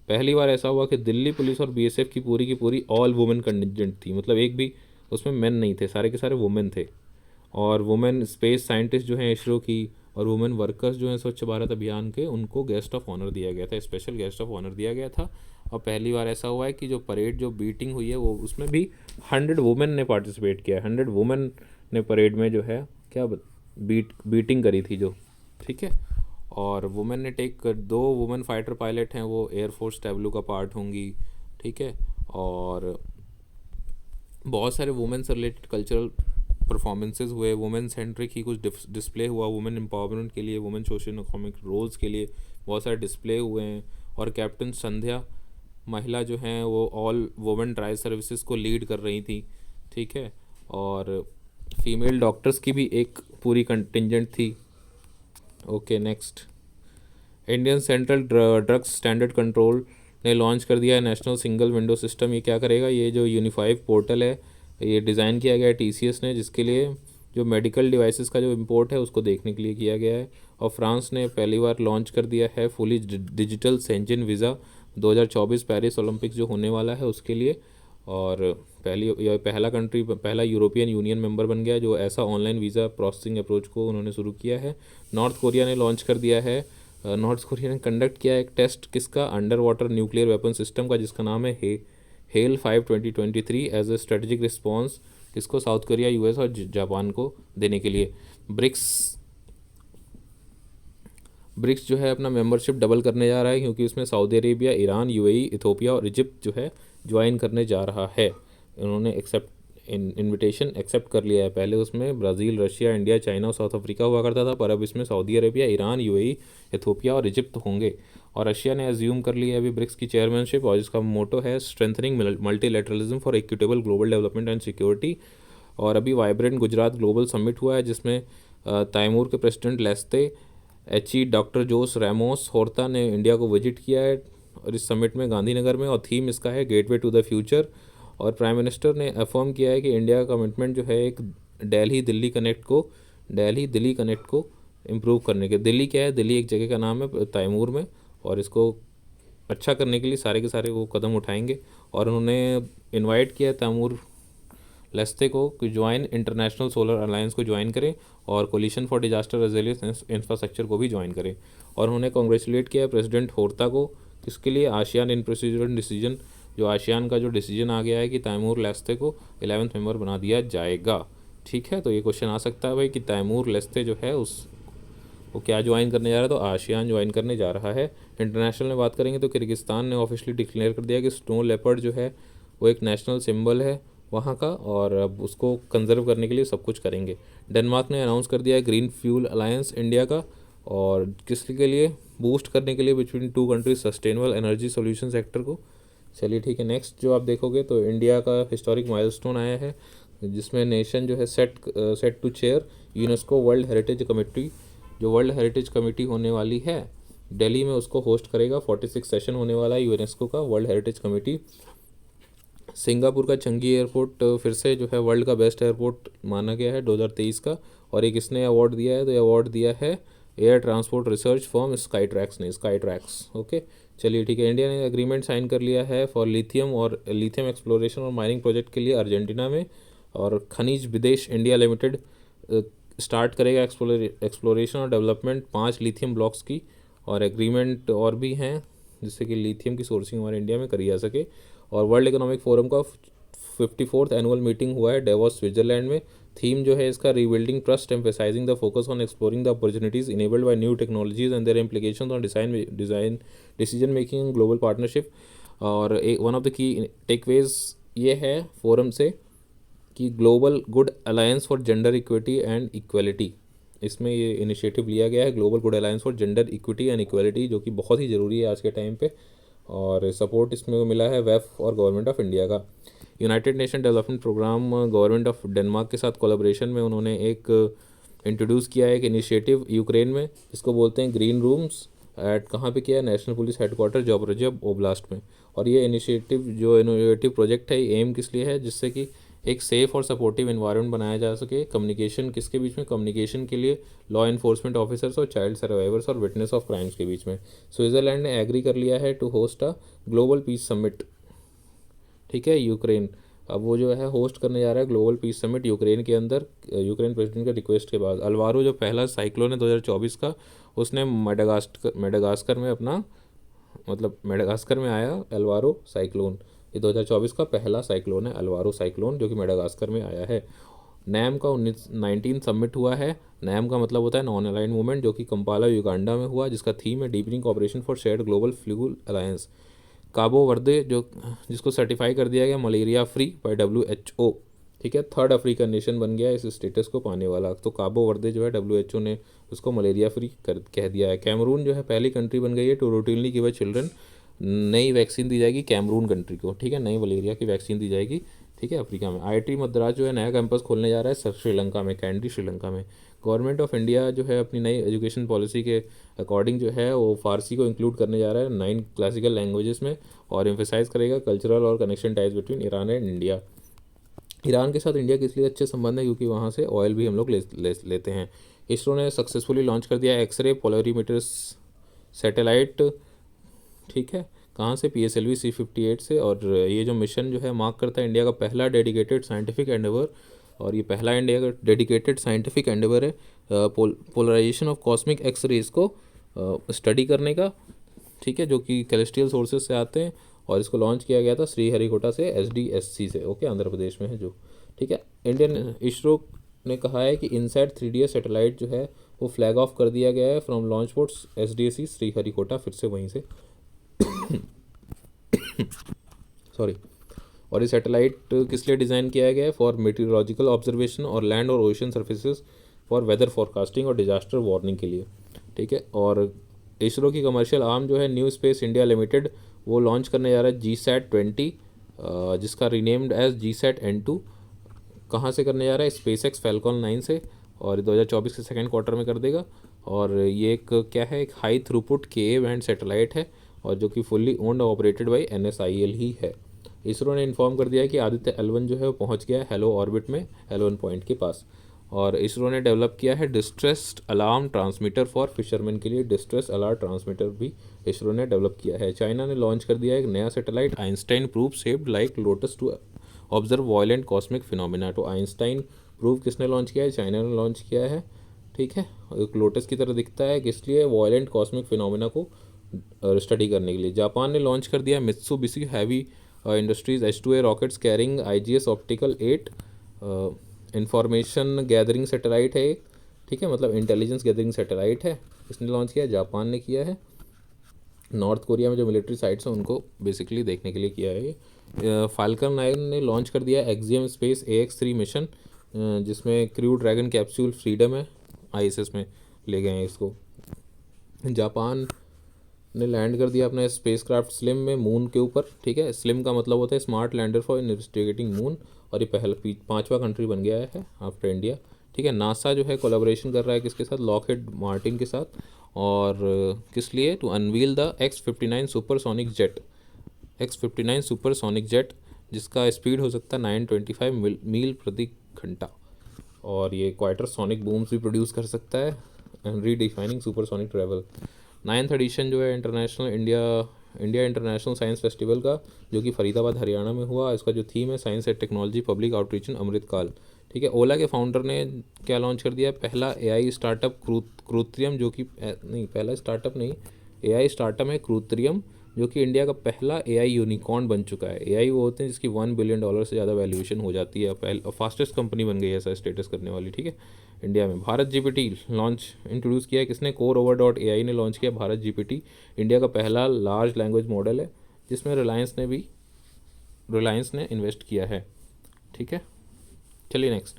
पहली बार ऐसा हुआ कि दिल्ली पुलिस और बीएसएफ की पूरी ऑल वुमेन कंटिजेंट थी, मतलब एक भी उसमें मेन नहीं थे, सारे के सारे वुमेन थे। और वुमेन स्पेस साइंटिस्ट जो हैं इसरो की, और वुमेन वर्कर्स जो हैं स्वच्छ भारत अभियान के, उनको गेस्ट ऑफ ऑनर दिया गया था, स्पेशल गेस्ट ऑफ ऑनर दिया गया था। और पहली बार ऐसा हुआ है कि जो परेड जो बीटिंग हुई है वो उसमें भी 100 वुमेन ने पार्टिसिपेट किया है। 100 वुमेन ने परेड में जो है क्या बीटिंग करी थी जो, ठीक है। और वुमेन ने टेक 2 वुमेन फाइटर पायलट हैं, वो एयरफोर्स टैब्लू का पार्ट होंगी, ठीक है। और बहुत सारे वुमेन से रिलेटेड कल्चरल परफॉर्मेंसेज हुए, वुमेन सेंट्रिक ही कुछ डिस्प्ले हुआ, वुमेन एम्पावरमेंट के लिए, वुमेन सोशल इकोनॉमिक रोल्स के लिए बहुत सारे डिस्प्ले हुए हैं। और कैप्टन संध्या महिला जो हैं वो ऑल वुमेन ट्राई सर्विसेज को लीड कर रही थी, ठीक है। और फीमेल डॉक्टर्स की भी एक पूरी कंटिजेंट थी। Okay next, Indian central drugs standard control ने लॉन्च कर दिया है नेशनल सिंगल विंडो सिस्टम। ये क्या करेगा, ये जो यूनिफाइड पोर्टल है ये डिज़ाइन किया गया है टीसीएस ने, जिसके लिए जो मेडिकल डिवाइसेस का जो इंपोर्ट है उसको देखने के लिए किया गया है। और फ्रांस ने पहली बार लॉन्च कर दिया है fully digital Schengen visa 2024 Paris Olympics जो होने वाला है उसके लिए। और पहला यूरोपियन यूनियन मेंबर बन गया जो ऐसा ऑनलाइन वीज़ा प्रोसेसिंग अप्रोच को उन्होंने शुरू किया है। नॉर्थ कोरिया ने लॉन्च कर दिया है, नॉर्थ कोरिया ने कंडक्ट किया एक टेस्ट किसका, under water nuclear weapon system का, जिसका नाम है Haeil 5 2023 as a strategic response, किसको, साउथ कोरिया, यूएस और जापान को देने के लिए। ब्रिक्स जो है अपना मेंबरशिप डबल करने जा रहा है, क्योंकि उसमें Saudi Arabia, Iran, UAE, Ethiopia और इजिप्ट जो है ज्वाइन करने जा रहा है। उन्होंने इनविटेशन एक्सेप्ट कर लिया है। पहले उसमें ब्राज़ील, रशिया, इंडिया, चाइना और साउथ अफ्रीका हुआ करता था, पर अब इसमें Saudi Arabia, Iran, UAE, Ethiopia और इजिप्ट होंगे। और रशिया ने अज्यूम कर लिया है अभी ब्रिक्स की चेयरमैनशिप, और इसका मोटो है strengthening multilateralism for equitable global development and security. और अभी वाइब्रेंट गुजरात ग्लोबल समिट हुआ है, जिसमें तैमूर के प्रेसिडेंट लेस्ते एची डॉक्टर जोस रैमोस होर्ता ने इंडिया को विजिट किया है, और इस समिट में गांधीनगर में, और थीम इसका है गेटवे टू द फ्यूचर। और प्राइम मिनिस्टर ने अफर्म किया है कि इंडिया का कमिटमेंट जो है एक दिल्ली दिल्ली कनेक्ट को इम्प्रूव करने के। दिल्ली क्या है, दिल्ली एक जगह का नाम है तैमूर में, और इसको अच्छा करने के लिए सारे के सारे वो कदम उठाएंगे। और उन्होंने इनवाइट किया है तैमूर लेस्ते को कि ज्वाइन इंटरनेशनल सोलर अलायंस को ज्वाइन करें, और coalition for disaster resilience infrastructure को भी ज्वाइन करें। और उन्होंने कॉन्ग्रेचुलेट किया है प्रेसिडेंट होर्ता को, किसके लिए, आशियान इन प्रोसीजरल डिसीजन, जो आशियान का जो डिसीजन आ गया है कि तैमूर लेस्ते को 11th मेंबर बना दिया जाएगा, ठीक है। तो ये क्वेश्चन आ सकता है भाई कि तैमूर लेस्ते जो है उस वो क्या ज्वाइन करने जा रहा है, तो आशियान ज्वाइन करने जा रहा है। इंटरनेशनल में बात करेंगे तो किर्गिस्तान ने ऑफिशियली डिक्लेयर कर दिया कि स्नो लेपर्ड जो है वो एक नेशनल सिंबल है वहाँ का, और अब उसको कंजर्व करने के लिए सब कुछ करेंगे। डेनमार्क ने अनाउंस कर दिया है ग्रीन फ्यूल अलायंस इंडिया का, और किसके लिए, बूस्ट करने के लिए between 2 countries sustainable energy solution sector को। चलिए ठीक है, नेक्स्ट जो आप देखोगे तो इंडिया का हिस्टोरिक माइलस्टोन आया है, जिसमें नेशन जो है set to chair UNESCO world heritage committee. जो वर्ल्ड हेरिटेज कमेटी होने वाली है दिल्ली में, उसको होस्ट करेगा। 46 सेशन होने वाला है यूनेस्को का वर्ल्ड हेरिटेज कमेटी। सिंगापुर का चंगी एयरपोर्ट फिर से जो है वर्ल्ड का बेस्ट एयरपोर्ट माना गया है 2023 का, और एक इसने अवार्ड दिया है, तो ये अवार्ड दिया है air transport research firm sky tracks. Okay चलिए ठीक है, इंडिया ने एग्रीमेंट साइन कर लिया है फॉर लिथियम एक्सप्लोरेशन और माइनिंग प्रोजेक्ट के लिए अर्जेंटीना में। और खनिज विदेश इंडिया लिमिटेड स्टार्ट करेगा एक्सप्लोरेशन और डेवलपमेंट 5 लिथियम ब्लॉक्स की, और एग्रीमेंट और भी हैं जिससे कि लिथियम की सोर्सिंग हमारे इंडिया में करी जा सके। और वर्ल्ड इकोनॉमिक फोरम का 54th एनुअल मीटिंग हुआ है डेवोस स्विट्जरलैंड में। थीम जो है इसका rebuilding trust, emphasising the focus on exploring the opportunities enabled by new technologies and their implications on decision making and global partnership. और एक वन ऑफ द की टेकवेज ये है फोरम से कि global good alliance for gender equity and equality, इसमें ये इनिशिएटिव लिया गया है global good alliance for gender equity and equality, जो कि बहुत ही ज़रूरी है आज के टाइम पे। और सपोर्ट इसमें मिला है वेफ और गवर्नमेंट ऑफ इंडिया का। United Nation development programme government of Denmark के साथ कोलैबोरेशन में उन्होंने एक इंट्रोड्यूस किया है एक इनिशिएटिव यूक्रेन में, इसको बोलते हैं ग्रीन रूम्स। एट कहाँ पे किया है, national police headquarter Zaporizhzhia oblast में। और ये इनिशिएटिव जो इनोवेटिव प्रोजेक्ट है, एम किस लिए है, जिससे कि एक सेफ़ और सपोर्टिव इन्वायरमेंट बनाया जा सके। कम्युनिकेशन किसके बीच में, कम्युनिकेशन के लिए लॉ इन्फोर्समेंट ऑफिसर्स और चाइल्ड सर्वाइवर्स और विटनेस ऑफ क्राइम्स के बीच में। स्विट्ज़रलैंड ने एग्री कर लिया है to host a global peace summit, ठीक है, यूक्रेन। अब वो जो है होस्ट करने जा रहा है ग्लोबल पीस समिट यूक्रेन के अंदर, यूक्रेन प्रेसिडेंट के रिक्वेस्ट के बाद। अल्वारो जो पहला साइक्लोन है 2024 का, उसने मेडागास्कर में अपना, मतलब मेडागास्कर में आया अल्वारो साइक्लोन। ये 2024 का पहला साइक्लोन है अल्वारो साइक्लोन, जो कि मेडागास्कर में आया है। नैम का 19 सबमिट हुआ है। नैम का मतलब होता है नॉन अलाइंड मूवमेंट, जो कि कंपाला युगांडा में हुआ, जिसका थीम है deepening corporation for shared global fuel alliance. काबो वर्दे जो जिसको सर्टिफाई कर दिया गया मलेरिया फ्री बाय WHO, ठीक है, थर्ड अफ्रीकन नेशन बन गया इस स्टेटस को पाने वाला। तो काबो वर्दे जो है WHO ने उसको मलेरिया फ्री कर कह दिया है। कैमरून जो है पहली कंट्री बन गई है टू रूटीनली गिव चिल्ड्रन, नई वैक्सीन दी जाएगी कैमरून कंट्री को, ठीक है, नई मलेरिया की वैक्सीन दी जाएगी, ठीक है, अफ्रीका में। IIT मद्रास जो है नया कैंपस खोलने जा रहा है श्रीलंका में, कैंडी श्रीलंका में। गवर्नमेंट ऑफ इंडिया जो है अपनी नई एजुकेशन पॉलिसी के अकॉर्डिंग जो है वो फारसी को इंक्लूड करने जा रहा है 9 क्लासिकल लैंग्वेजेस में, और एम्फेसाइज करेगा कल्चरल और connection ties between Iran and India. Iran के साथ इंडिया के इसलिए अच्छे संबंध है क्योंकि वहाँ से ऑयल भी हम लोग लेते हैं। इसरो ने सक्सेसफुली लॉन्च कर दिया एक्सरे पोलरीमीटर सैटेलाइट, ठीक है, कहाँ से, PSLV C58 से। और ये जो मिशन जो है मार्क करता है इंडिया का पहला डेडिकेटेड साइंटिफिक एंडेवर, और ये पहला इंडिया का डेडिकेटेड साइंटिफिक एंडेवर है polarisation of cosmic X rays को स्टडी करने का, ठीक है, जो कि कैलेस्ट्रियल सोर्सेज से आते हैं। और इसको लॉन्च किया गया था श्रीहरिकोटा से, SDSC से, ओके, आंध्र प्रदेश में है जो, ठीक है। इंडियन इसरो ने कहा है कि इनसैट 3DS सैटेलाइट जो है वो फ्लैग ऑफ कर दिया गया है from launch port SDSC Sriharikota, फिर से वहीं से सॉरी। और ये सैटेलाइट किस लिए डिज़ाइन किया गया है, फॉर मेटीरियोलॉजिकल ऑब्जर्वेशन और लैंड और ocean surfaces, for weather forecasting और डिजास्टर वार्निंग के लिए, ठीक है। और इसरो की कमर्शियल आर्म जो है न्यू स्पेस इंडिया लिमिटेड, वो लॉन्च करने जा रहा है GSAT-20, जिसका रीनेम्ड एज GSAT-N2। कहाँ से करने जा रहा है, SpaceX Falcon 9 से, और 2024 के सेकेंड क्वार्टर में कर देगा। और ये एक क्या है, एक high throughput KA band satellite है, और जो कि fully owned operated by NSIL ही है। इसरो ने इन्फॉर्म कर दिया है कि आदित्य L1 जो है वो पहुंच गया है हेलो ऑर्बिट में, L1 पॉइंट के पास। और इसरो ने डेवलप किया है distress alarm transmitter for fisherman के लिए, डिस्ट्रेस अलार्म ट्रांसमीटर भी इसरो ने डेवलप किया है। चाइना ने लॉन्च कर दिया है एक नया satellite Einstein probe shaped like lotus to observe violent cosmic phenomena. तो आइंस्टाइन प्रूव किसने लॉन्च किया है, चाइना ने लॉन्च किया है, ठीक है। एक लोटस की तरह दिखता है, किस लिए, वायलेंट कॉस्मिक फिनोमिना को स्टडी करने के लिए। जापान ने लॉन्च कर दिया Mitsubishi heavy industries H2A rockets carrying IGS optical 8 information gathering satellite है, ठीक है, मतलब इंटेलिजेंस गैदरिंग सैटेलाइट है, इसने लॉन्च किया, जापान ने किया है। नॉर्थ कोरिया में जो मिलिट्री साइट्स हैं उनको बेसिकली देखने के लिए किया है ये। फाल्कन 9 ने लॉन्च कर दिया एक्सियम स्पेस AX3 मिशन, जिसमें क्रू ड्रैगन कैप्सूल फ्रीडम है, ISS में ले गए हैं इसको। जापान ने लैंड कर दिया अपना स्पेसक्राफ्ट स्लिम में मून के ऊपर, ठीक है। स्लिम का मतलब होता है smart lander for investigating moon, और ये पहला 5वां कंट्री बन गया है आफ्टर इंडिया, ठीक है। नासा जो है कोलैबोरेशन कर रहा है किसके साथ, लॉकहीड मार्टिन के साथ। और किस लिए, to unveil the X-59 supersonic jet, X-59 supersonic jet, जिसका स्पीड हो सकता है 925 मील प्रति घंटा, और ये क्वाइटर सोनिक बूम्स भी प्रोड्यूस कर सकता है, and redefining supersonic travel. 9th edition जो है international India international science festival का, जो कि फरीदाबाद हरियाणा में हुआ, इसका जो थीम है science and technology public outreach in Amritkaal, ठीक है। ओला के फाउंडर ने क्या लॉन्च कर दिया, पहला AI स्टार्टअप क्रूत्रियम, जो कि नहीं, पहला स्टार्टअप नहीं, AI स्टार्टअप है क्रूत्रियम, जो कि इंडिया का पहला AI यूनिकॉर्न बन चुका है। AI वो होते हैं जिसकी $1 बिलियन से ज़्यादा वैल्यूएशन हो जाती है, फास्टेस्ट कंपनी बन गई है ऐसा स्टेटस करने वाली, ठीक है, इंडिया में। भारत GPT लॉन्च इंट्रोड्यूस किया है किसने, CoreOver.ai ने लॉन्च किया भारत GPT, इंडिया का पहला लार्ज लैंग्वेज मॉडल है, जिसमें रिलायंस ने इन्वेस्ट किया है, ठीक है। चलिए नेक्स्ट,